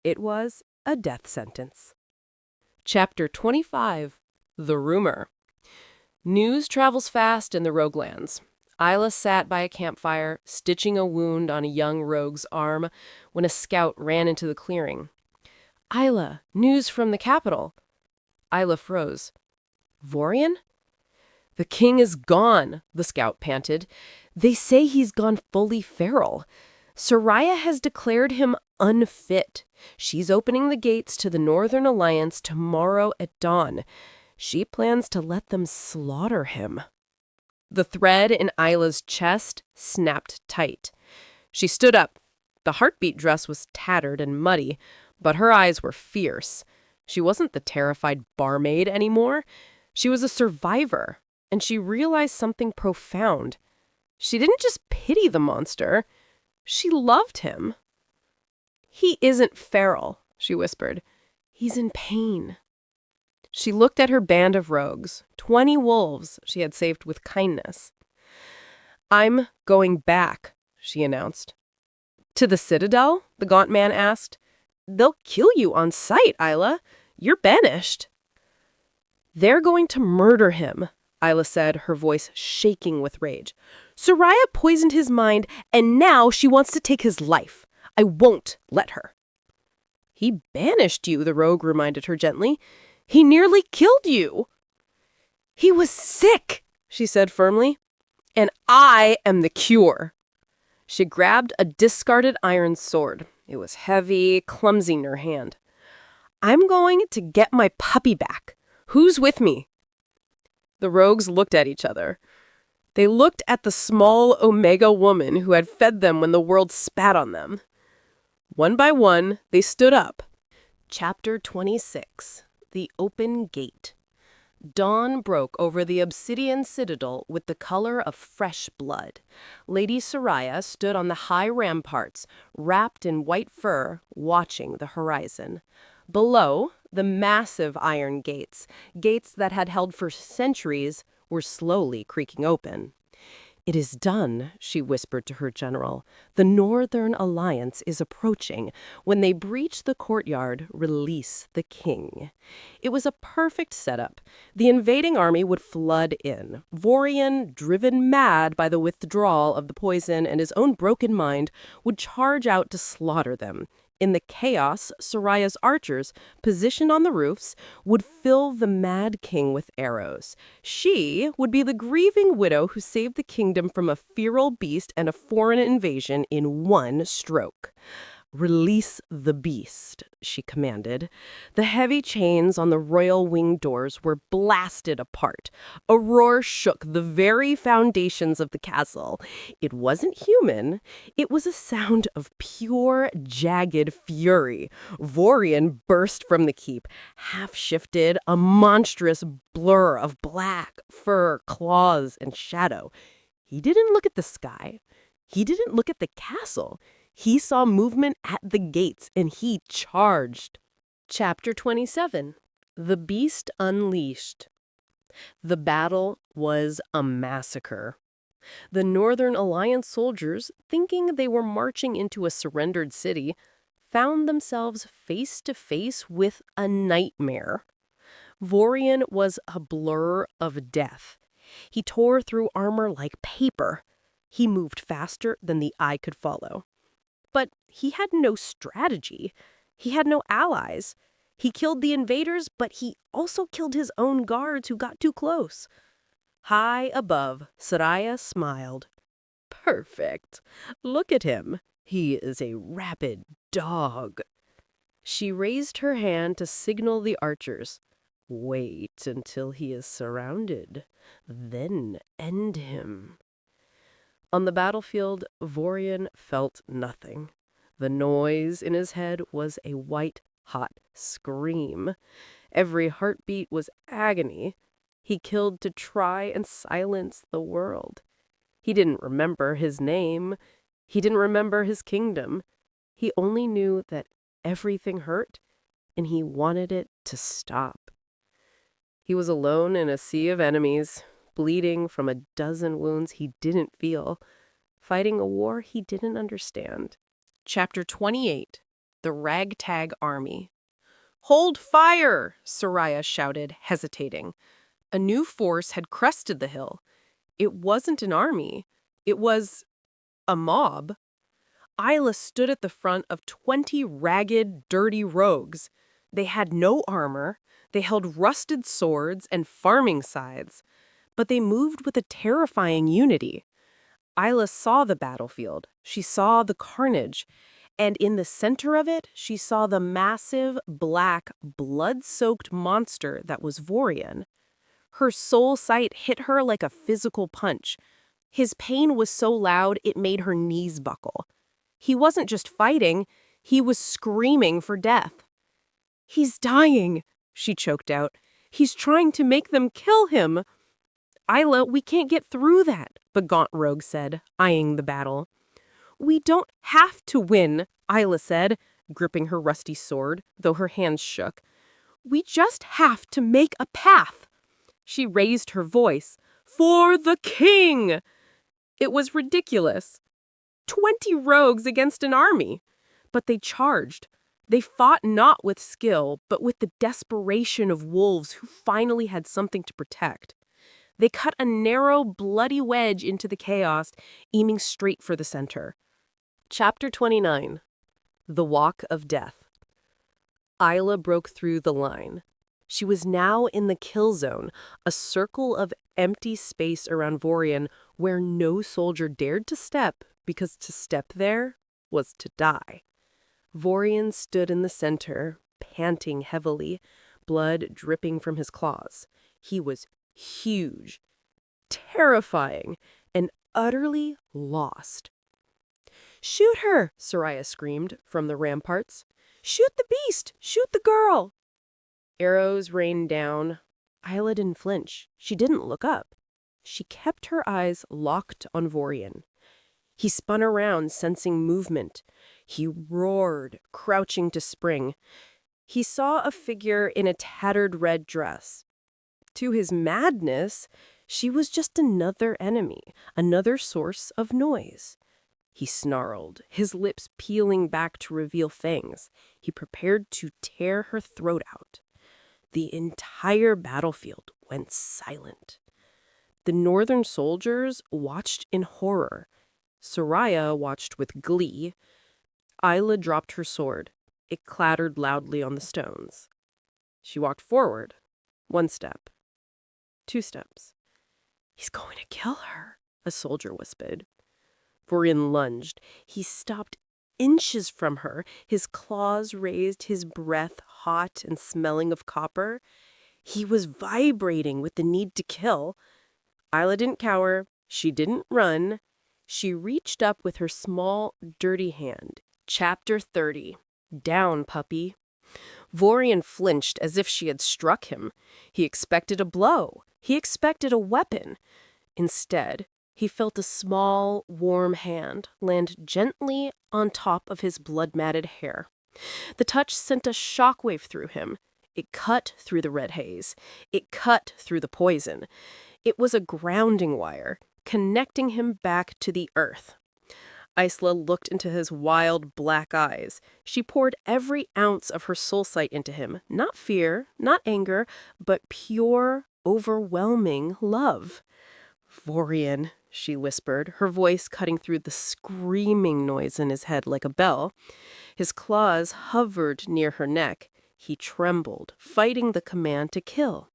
A: It was a death sentence. Chapter 25. The Rumor. News travels fast in the Roguelands. Isla sat by a campfire, stitching a wound on a young rogue's arm, when a scout ran into the clearing. "Isla, news from the capital." Isla froze. "Vorian?" "The king is gone," the scout panted. "They say he's gone fully feral. Soraya has declared him unfit. She's opening the gates to the Northern Alliance tomorrow at dawn. She plans to let them slaughter him." The thread in Isla's chest snapped tight. She stood up. The heartbeat dress was tattered and muddy, but her eyes were fierce. She wasn't the terrified barmaid anymore. She was a survivor, and she realized something profound. She didn't just pity the monster. She loved him. "He isn't feral," she whispered. "He's in pain." She looked at her band of rogues, 20 wolves she had saved with kindness. "I'm going back," she announced. "To the citadel?" the gaunt man asked. "They'll kill you on sight, Isla. You're banished." "They're going to murder him," Isla said, her voice shaking with rage. "Soraya poisoned his mind, and now she wants to take his life. I won't let her." "He banished you," the rogue reminded her gently. "He nearly killed you." "He was sick," she said firmly. "And I am the cure." She grabbed a discarded iron sword. It was heavy, clumsy in her hand. "I'm going to get my puppy back. Who's with me?" The rogues looked at each other. They looked at the small Omega woman who had fed them when the world spat on them. One by one, they stood up. Chapter 26. The Open Gate. Dawn broke over the obsidian citadel with the color of fresh blood. Lady Soraya stood on the high ramparts, wrapped in white fur, watching the horizon. Below, the massive iron gates that had held for centuries, were slowly creaking open. "It is done," she whispered to her general. "The Northern Alliance is approaching. When they breach the courtyard, release the king." It was a perfect setup. The invading army would flood in. Vorian, driven mad by the withdrawal of the poison and his own broken mind, would charge out to slaughter them. In the chaos, Soraya's archers, positioned on the roofs, would fill the mad king with arrows. She would be the grieving widow who saved the kingdom from a feral beast and a foreign invasion in one stroke. "Release the beast," she commanded. The heavy chains on the royal wing doors were blasted apart. A roar shook the very foundations of the castle. It wasn't human. It was a sound of pure, jagged fury. Vorian burst from the keep, half-shifted, a monstrous blur of black, fur, claws, and shadow. He didn't look at the sky. He didn't look at the castle. He saw movement at the gates, and he charged. Chapter 27. The Beast Unleashed. The battle was a massacre. The Northern Alliance soldiers, thinking they were marching into a surrendered city, found themselves face to face with a nightmare. Vorian was a blur of death. He tore through armor like paper. He moved faster than the eye could follow. But he had no strategy. He had no allies. He killed the invaders, but he also killed his own guards who got too close. High above, Soraya smiled. "Perfect. Look at him. He is a rabid dog." She raised her hand to signal the archers. "Wait until he is surrounded. Then end him." On the battlefield, Vorian felt nothing. The noise in his head was a white-hot scream. Every heartbeat was agony. He killed to try and silence the world. He didn't remember his name. He didn't remember his kingdom. He only knew that everything hurt, and he wanted it to stop. He was alone in a sea of enemies, bleeding from a dozen wounds he didn't feel, fighting a war he didn't understand. Chapter 28. The Ragtag Army. "Hold fire!" Soraya shouted, hesitating. A new force had crested the hill. It wasn't an army. It was a mob. Isla stood at the front of 20 ragged, dirty rogues. They had no armor. They held rusted swords and farming scythes. But they moved with a terrifying unity. Isla saw the battlefield. She saw the carnage. And in the center of it, she saw the massive, black, blood-soaked monster that was Vorian. Her soul sight hit her like a physical punch. His pain was so loud it made her knees buckle. He wasn't just fighting, he was screaming for death. "He's dying," she choked out. "He's trying to make them kill him." "Isla, we can't get through that," the gaunt rogue said, eyeing the battle. "We don't have to win," Isla said, gripping her rusty sword, though her hands shook. "We just have to make a path." She raised her voice. "For the king!" It was ridiculous. 20 rogues against an army. But they charged. They fought not with skill, but with the desperation of wolves who finally had something to protect. They cut a narrow, bloody wedge into the chaos, aiming straight for the center. Chapter 29. The Walk of Death. Isla broke through the line. She was now in the kill zone, a circle of empty space around Vorian where no soldier dared to step, because to step there was to die. Vorian stood in the center, panting heavily, blood dripping from his claws. He was huge. terrifying, and utterly lost. "Shoot her!" Soraya screamed from the ramparts. "Shoot the beast! Shoot the girl!" Arrows rained down. Isla didn't flinch. She didn't look up. She kept her eyes locked on Vorian. He spun around, sensing movement. He roared, crouching to spring. He saw a figure in a tattered red dress. To his madness, she was just another enemy, another source of noise. He snarled, his lips peeling back to reveal fangs. He prepared to tear her throat out. The entire battlefield went silent. The northern soldiers watched in horror. Soraya watched with glee. Isla dropped her sword. It clattered loudly on the stones. She walked forward. 1 step. 2 steps. "He's going to kill her," a soldier whispered. Vorian lunged. He stopped inches from her, his claws raised, his breath hot and smelling of copper. He was vibrating with the need to kill. Isla didn't cower. She didn't run. She reached up with her small, dirty hand. Chapter 30. Down, puppy. Vorian flinched as if she had struck him. He expected a blow. He expected a weapon. Instead, he felt a small, warm hand land gently on top of his blood-matted hair. The touch sent a shockwave through him. It cut through the red haze. It cut through the poison. It was a grounding wire, connecting him back to the earth. Isla looked into his wild black eyes. She poured every ounce of her soul sight into him. Not fear, not anger, but pure, overwhelming love. "Vorian," she whispered, her voice cutting through the screaming noise in his head like a bell. His claws hovered near her neck. He trembled, fighting the command to kill.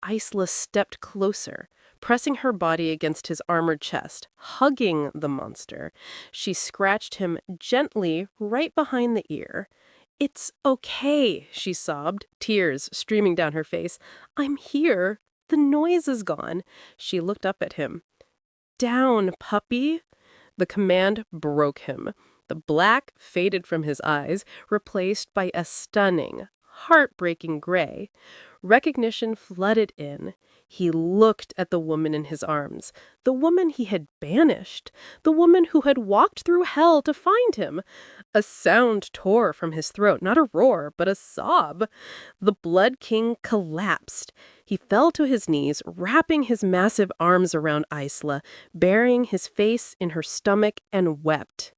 A: Isla stepped closer, pressing her body against his armored chest, hugging the monster. She scratched him gently right behind the ear. "It's okay," she sobbed, tears streaming down her face. "I'm here. The noise is gone." She looked up at him. "Down, puppy." The command broke him. The black faded from his eyes, replaced by a stunning, heartbreaking gray. Recognition flooded in. He looked at the woman in his arms, the woman he had banished, the woman who had walked through hell to find him. A sound tore from his throat, not a roar, but a sob. The Blood King collapsed. He fell to his knees, wrapping his massive arms around Isla, burying his face in her stomach, and wept.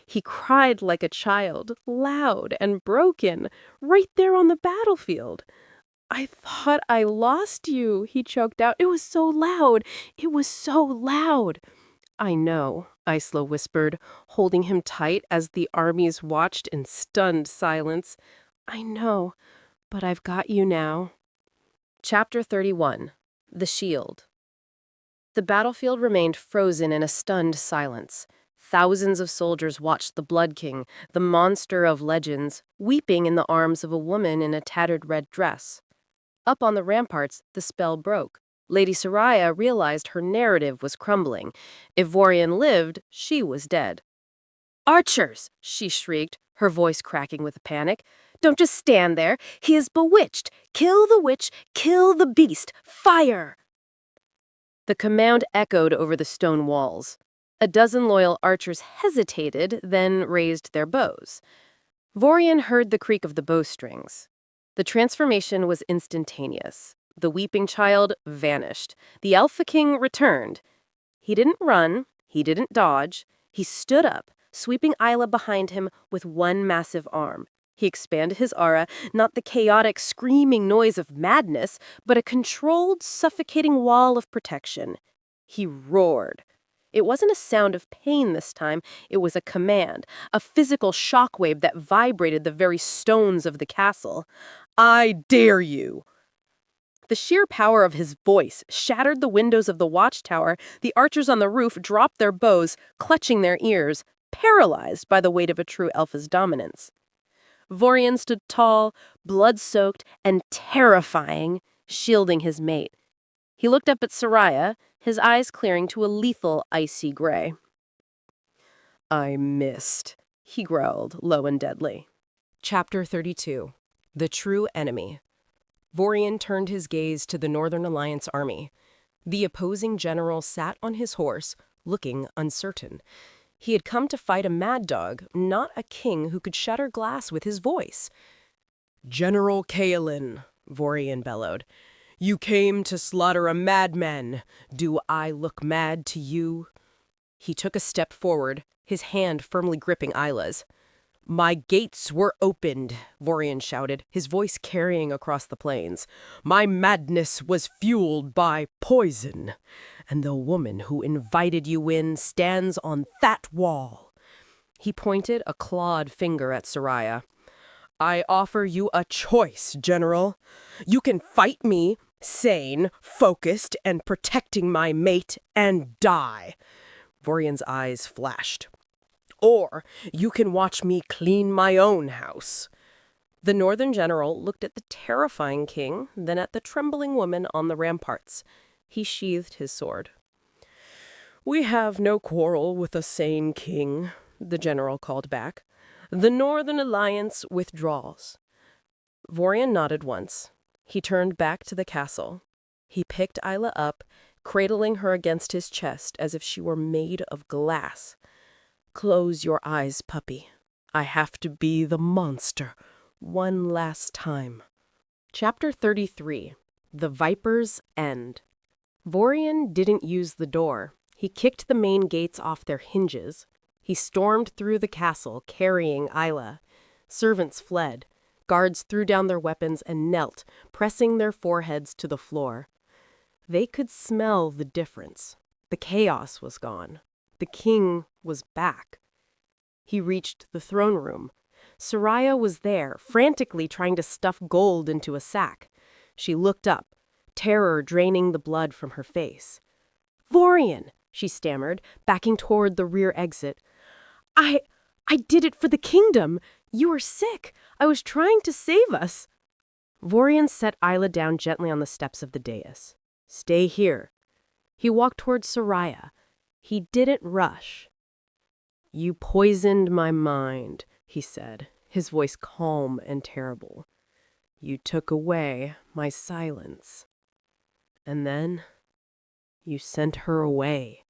A: He cried like a child, loud and broken, right there on the battlefield. "I thought I lost you," he choked out. "It was so loud. It was so loud." "I know," Isla whispered, holding him tight as the armies watched in stunned silence. "I know, but I've got you now." Chapter 31. The Shield. The battlefield remained frozen in a stunned silence. Thousands of soldiers watched the Blood King, the monster of legends, weeping in the arms of a woman in a tattered red dress. Up on the ramparts, the spell broke. Lady Soraya realized her narrative was crumbling. If Vorian lived, she was dead. "Archers!" she shrieked, her voice cracking with panic. "Don't just stand there. He is bewitched. Kill the witch. Kill the beast. Fire!" The command echoed over the stone walls. A dozen loyal archers hesitated, then raised their bows. Vorian heard the creak of the bowstrings. The transformation was instantaneous. The weeping child vanished. The Alpha King returned. He didn't run. He didn't dodge. He stood up, sweeping Isla behind him with one massive arm. He expanded his aura, not the chaotic, screaming noise of madness, but a controlled, suffocating wall of protection. He roared. It wasn't a sound of pain this time. It was a command, a physical shockwave that vibrated the very stones of the castle. "I dare you!" The sheer power of his voice shattered the windows of the watchtower. The archers on the roof dropped their bows, clutching their ears, paralyzed by the weight of a true elf's dominance. Vorian stood tall, blood-soaked, and terrifying, shielding his mate. He looked up at Soraya. his eyes clearing to a lethal, icy gray. "I missed," he growled, low and deadly. Chapter 32. The True Enemy. Vorian turned his gaze to the Northern Alliance army. The opposing general sat on his horse, looking uncertain. He had come to fight a mad dog, not a king who could shatter glass with his voice. "General Kaelin," Vorian bellowed, "you came to slaughter a madman. Do I look mad to you?" He took a step forward, his hand firmly gripping Isla's. "My gates were opened," Vorian shouted, his voice carrying across the plains. "My madness was fueled by poison, and the woman who invited you in stands on that wall." He pointed a clawed finger at Soraya. "I offer you a choice, General. You can fight me, sane, focused, and protecting my mate, and die." Vorian's eyes flashed. "Or you can watch me clean my own house." The northern general looked at the terrifying king, then at the trembling woman on the ramparts. He sheathed his sword. "We have no quarrel with a sane king," the general called back. "The Northern Alliance withdraws." Vorian nodded once. He turned back to the castle. He picked Isla up, cradling her against his chest as if she were made of glass. "Close your eyes, puppy. I have to be the monster one last time." Chapter 33. The Viper's End. Vorian didn't use the door. He kicked the main gates off their hinges. He stormed through the castle, carrying Isla. Servants fled. Guards threw down their weapons and knelt, pressing their foreheads to the floor. They could smell the difference. The chaos was gone. The king was back. He reached the throne room. Soraya was there, frantically trying to stuff gold into a sack. She looked up, terror draining the blood from her face. "Vorian," she stammered, backing toward the rear exit. I did it for the kingdom. You were sick. I was trying to save us." Vorian set Isla down gently on the steps of the dais. "Stay here." He walked toward Soraya. He didn't rush. "You poisoned my mind," he said, his voice calm and terrible. "You took away my silence. And then you sent her away."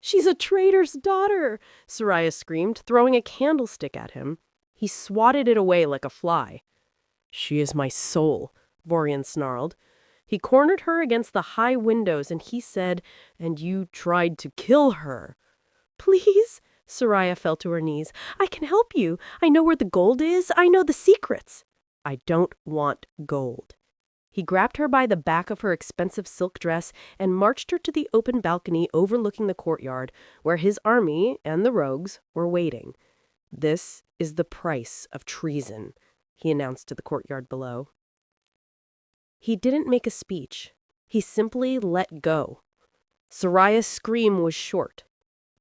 A: "She's a traitor's daughter," Soraya screamed, throwing a candlestick at him. He swatted it away like a fly. "She is my soul," Vorian snarled. He cornered her against the high windows and he said, "And you tried to kill her." "Please," Soraya fell to her knees. "I can help you. I know where the gold is. I know the secrets." "I don't want gold." He grabbed her by the back of her expensive silk dress and marched her to the open balcony overlooking the courtyard, where his army and the rogues were waiting. "This is the price of treason," he announced to the courtyard below. He didn't make a speech. He simply let go. Soraya's scream was short,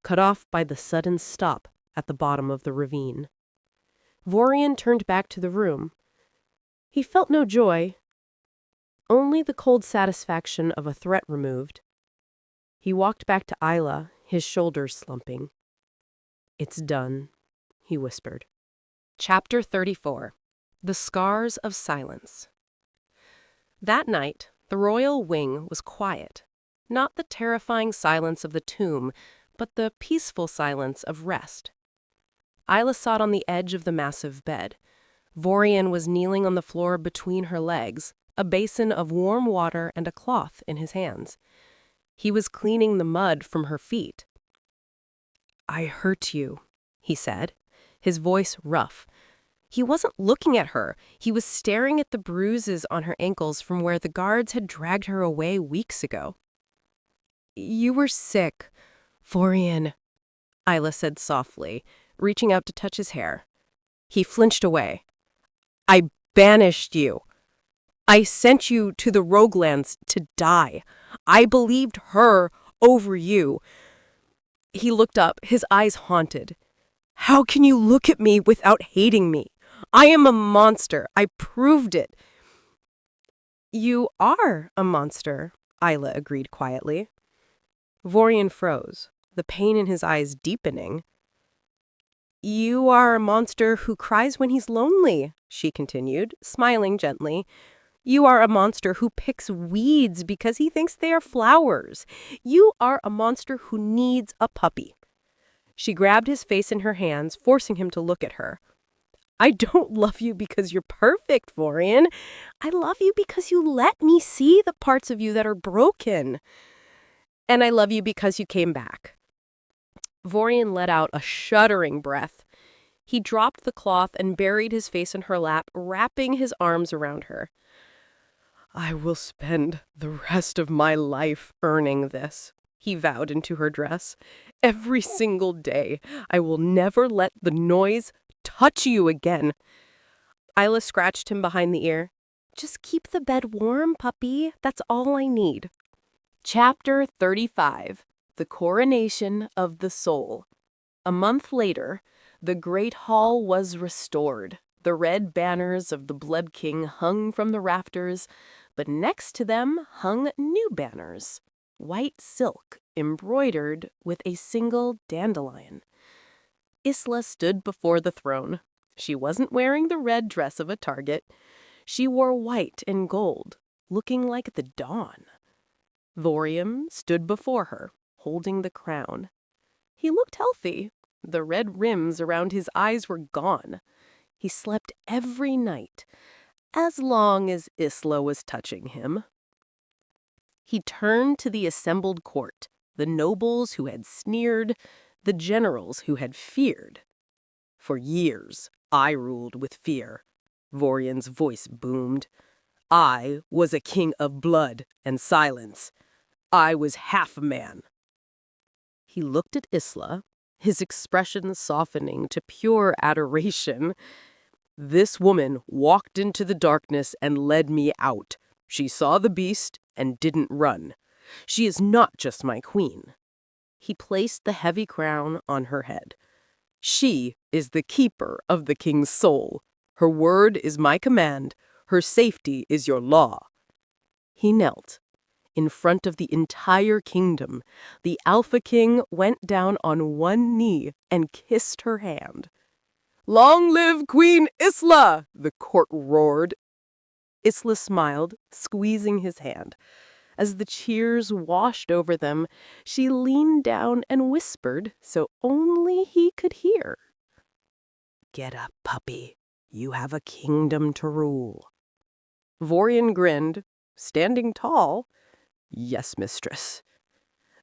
A: cut off by the sudden stop at the bottom of the ravine. Vorian turned back to the room. He felt no joy, only the cold satisfaction of a threat removed. He walked back to Isla, his shoulders slumping. "It's done," he whispered. Chapter 34. The Scars of Silence. That night, the royal wing was quiet. Not the terrifying silence of the tomb, but the peaceful silence of rest. Isla sat on the edge of the massive bed. Vorian was kneeling on the floor between her legs, a basin of warm water and a cloth in his hands. He was cleaning the mud from her feet. "I hurt you," he said, his voice rough. He wasn't looking at her. He was staring at the bruises on her ankles from where the guards had dragged her away weeks ago. "You were sick, Vorian," Isla said softly, reaching out to touch his hair. He flinched away. "I banished you. I sent you to the Roguelands to die. I believed her over you." He looked up, his eyes haunted. "How can you look at me without hating me? I am a monster. I proved it." "You are a monster," Isla agreed quietly. Vorian froze, the pain in his eyes deepening. "You are a monster who cries when he's lonely," she continued, smiling gently. "You are a monster who picks weeds because he thinks they are flowers. You are a monster who needs a puppy." She grabbed his face in her hands, forcing him to look at her. "I don't love you because you're perfect, Vorian. I love you because you let me see the parts of you that are broken. And I love you because you came back." Vorian let out a shuddering breath. He dropped the cloth and buried his face in her lap, wrapping his arms around her. "I will spend the rest of my life earning this," he vowed into her dress. "Every single day. I will never let the noise touch you again." Isla scratched him behind the ear. "Just keep the bed warm, puppy. That's all I need." Chapter 35. The Coronation of the Soul. A month later, the great hall was restored. The red banners of the Blood King hung from the rafters, but next to them hung new banners, white silk embroidered with a single dandelion. Isla stood before the throne. She wasn't wearing the red dress of a target. She wore white and gold, looking like the dawn. Vorian stood before her, holding the crown. He looked healthy. The red rims around his eyes were gone. He slept every night, as long as Isla was touching him. He turned to the assembled court, the nobles who had sneered, the generals who had feared. "For years, I ruled with fear," Vorian's voice boomed. "I was a king of blood and silence. I was half a man." He looked at Isla, his expression softening to pure adoration. "This woman walked into the darkness and led me out. She saw the beast and didn't run. She is not just my queen." He placed the heavy crown on her head. "She is the keeper of the king's soul. Her word is my command. Her safety is your law." He knelt. In front of the entire kingdom, the Alpha King went down on one knee and kissed her hand. "Long live Queen Isla!" the court roared. Isla smiled, squeezing his hand. As the cheers washed over them, she leaned down and whispered so only he could hear. "Get up, puppy. You have a kingdom to rule." Vorian grinned, standing tall. "Yes, mistress."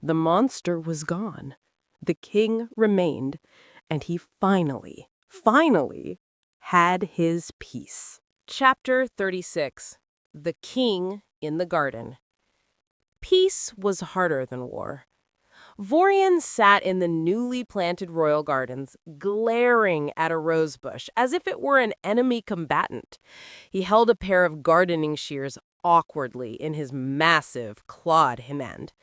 A: The monster was gone. The king remained, and he finally had his peace. Chapter 36. The King in the Garden. Peace was harder than war. Vorian sat in the newly planted royal gardens, glaring at a rosebush as if it were an enemy combatant. He held a pair of gardening shears awkwardly in his massive, clawed hand.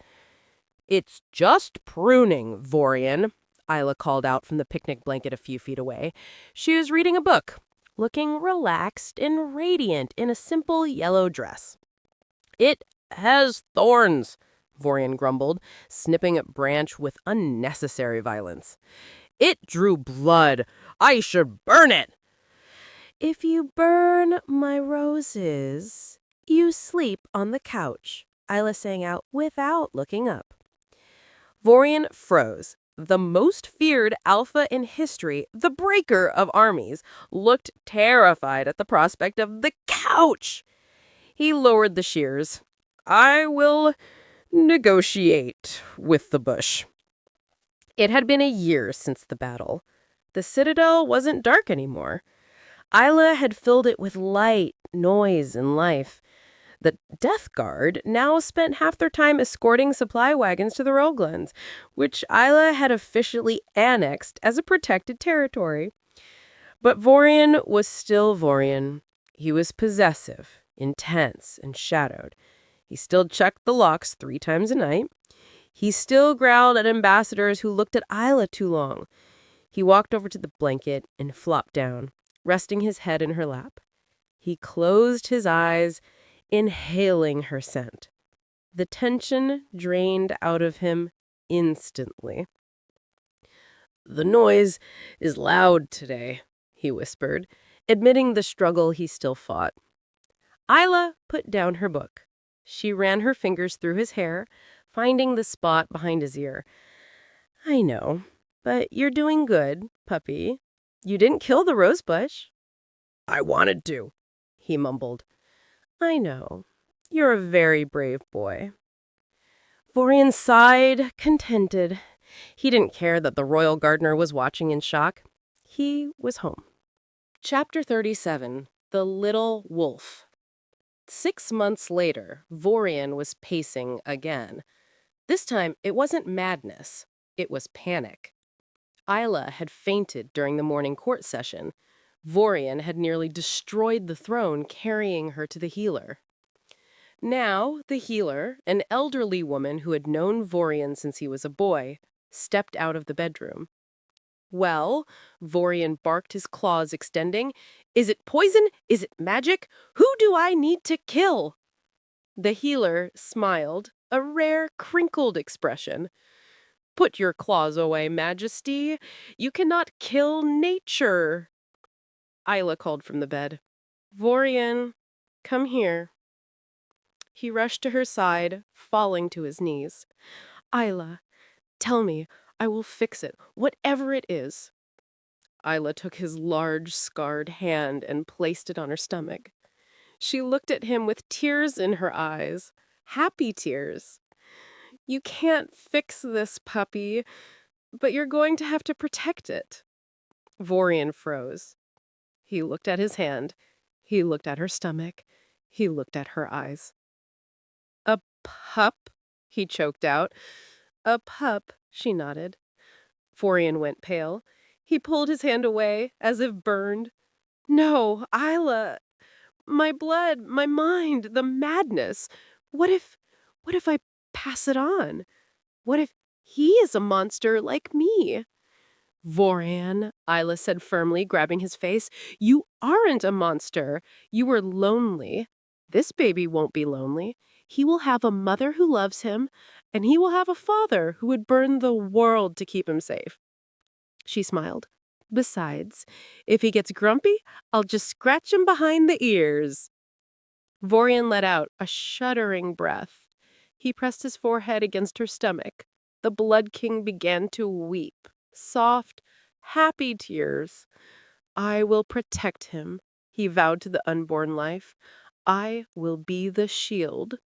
A: "It's just pruning, Vorian," Isla called out from the picnic blanket a few feet away. She was reading a book, looking relaxed and radiant in a simple yellow dress. "It has thorns," Vorian grumbled, snipping a branch with unnecessary violence. "It drew blood. I should burn it." "If you burn my roses, you sleep on the couch," Isla sang out without looking up. Vorian froze. The most feared alpha in history, the breaker of armies, looked terrified at the prospect of the couch. He lowered the shears. "I will negotiate with the bush." It had been a year since the battle. The citadel wasn't dark anymore. Isla had filled it with light, noise, and life. The Death Guard now spent half their time escorting supply wagons to the Roguelands, which Isla had officially annexed as a protected territory. But Vorian was still Vorian. He was possessive, intense, and shadowed. He still checked the locks 3 times a night. He still growled at ambassadors who looked at Isla too long. He walked over to the blanket and flopped down, resting his head in her lap. He closed his eyes, inhaling her scent. The tension drained out of him instantly. "The noise is loud today," he whispered, admitting the struggle he still fought. Isla put down her book. She ran her fingers through his hair, finding the spot behind his ear. "I know, but you're doing good, puppy. You didn't kill the rosebush." "I wanted to," he mumbled. "I know. You're a very brave boy." Vorian sighed, contented. He didn't care that the royal gardener was watching in shock. He was home. Chapter 37. The Little Wolf. 6 months later, Vorian was pacing again. This time, it wasn't madness. It was panic. Isla had fainted during the morning court session. Vorian had nearly destroyed the throne, carrying her to the healer. Now, the healer, an elderly woman who had known Vorian since he was a boy, stepped out of the bedroom. "Well," Vorian barked, his claws extending, "is it poison? Is it magic? Who do I need to kill?" The healer smiled, a rare, crinkled expression. "Put your claws away, Majesty. You cannot kill nature." Isla called from the bed. "Vorian, come here." He rushed to her side, falling to his knees. "Isla, tell me. I will fix it, whatever it is." Isla took his large, scarred hand and placed it on her stomach. She looked at him with tears in her eyes, happy tears. "You can't fix this, puppy, but you're going to have to protect it." Vorian froze. He looked at his hand. He looked at her stomach. He looked at her eyes. "A pup?" he choked out. "A pup," she nodded. Vorian went pale. He pulled his hand away, as if burned. "No, Isla, my blood, my mind, the madness. What if I pass it on? What if he is a monster like me?" "Vorian," Isla said firmly, grabbing his face, "you aren't a monster. You were lonely. This baby won't be lonely. He will have a mother who loves him, and he will have a father who would burn the world to keep him safe." She smiled. "Besides, if he gets grumpy, I'll just scratch him behind the ears." Vorian let out a shuddering breath. He pressed his forehead against her stomach. The Blood King began to weep, soft, happy tears. "I will protect him," he vowed to the unborn life. "I will be the shield."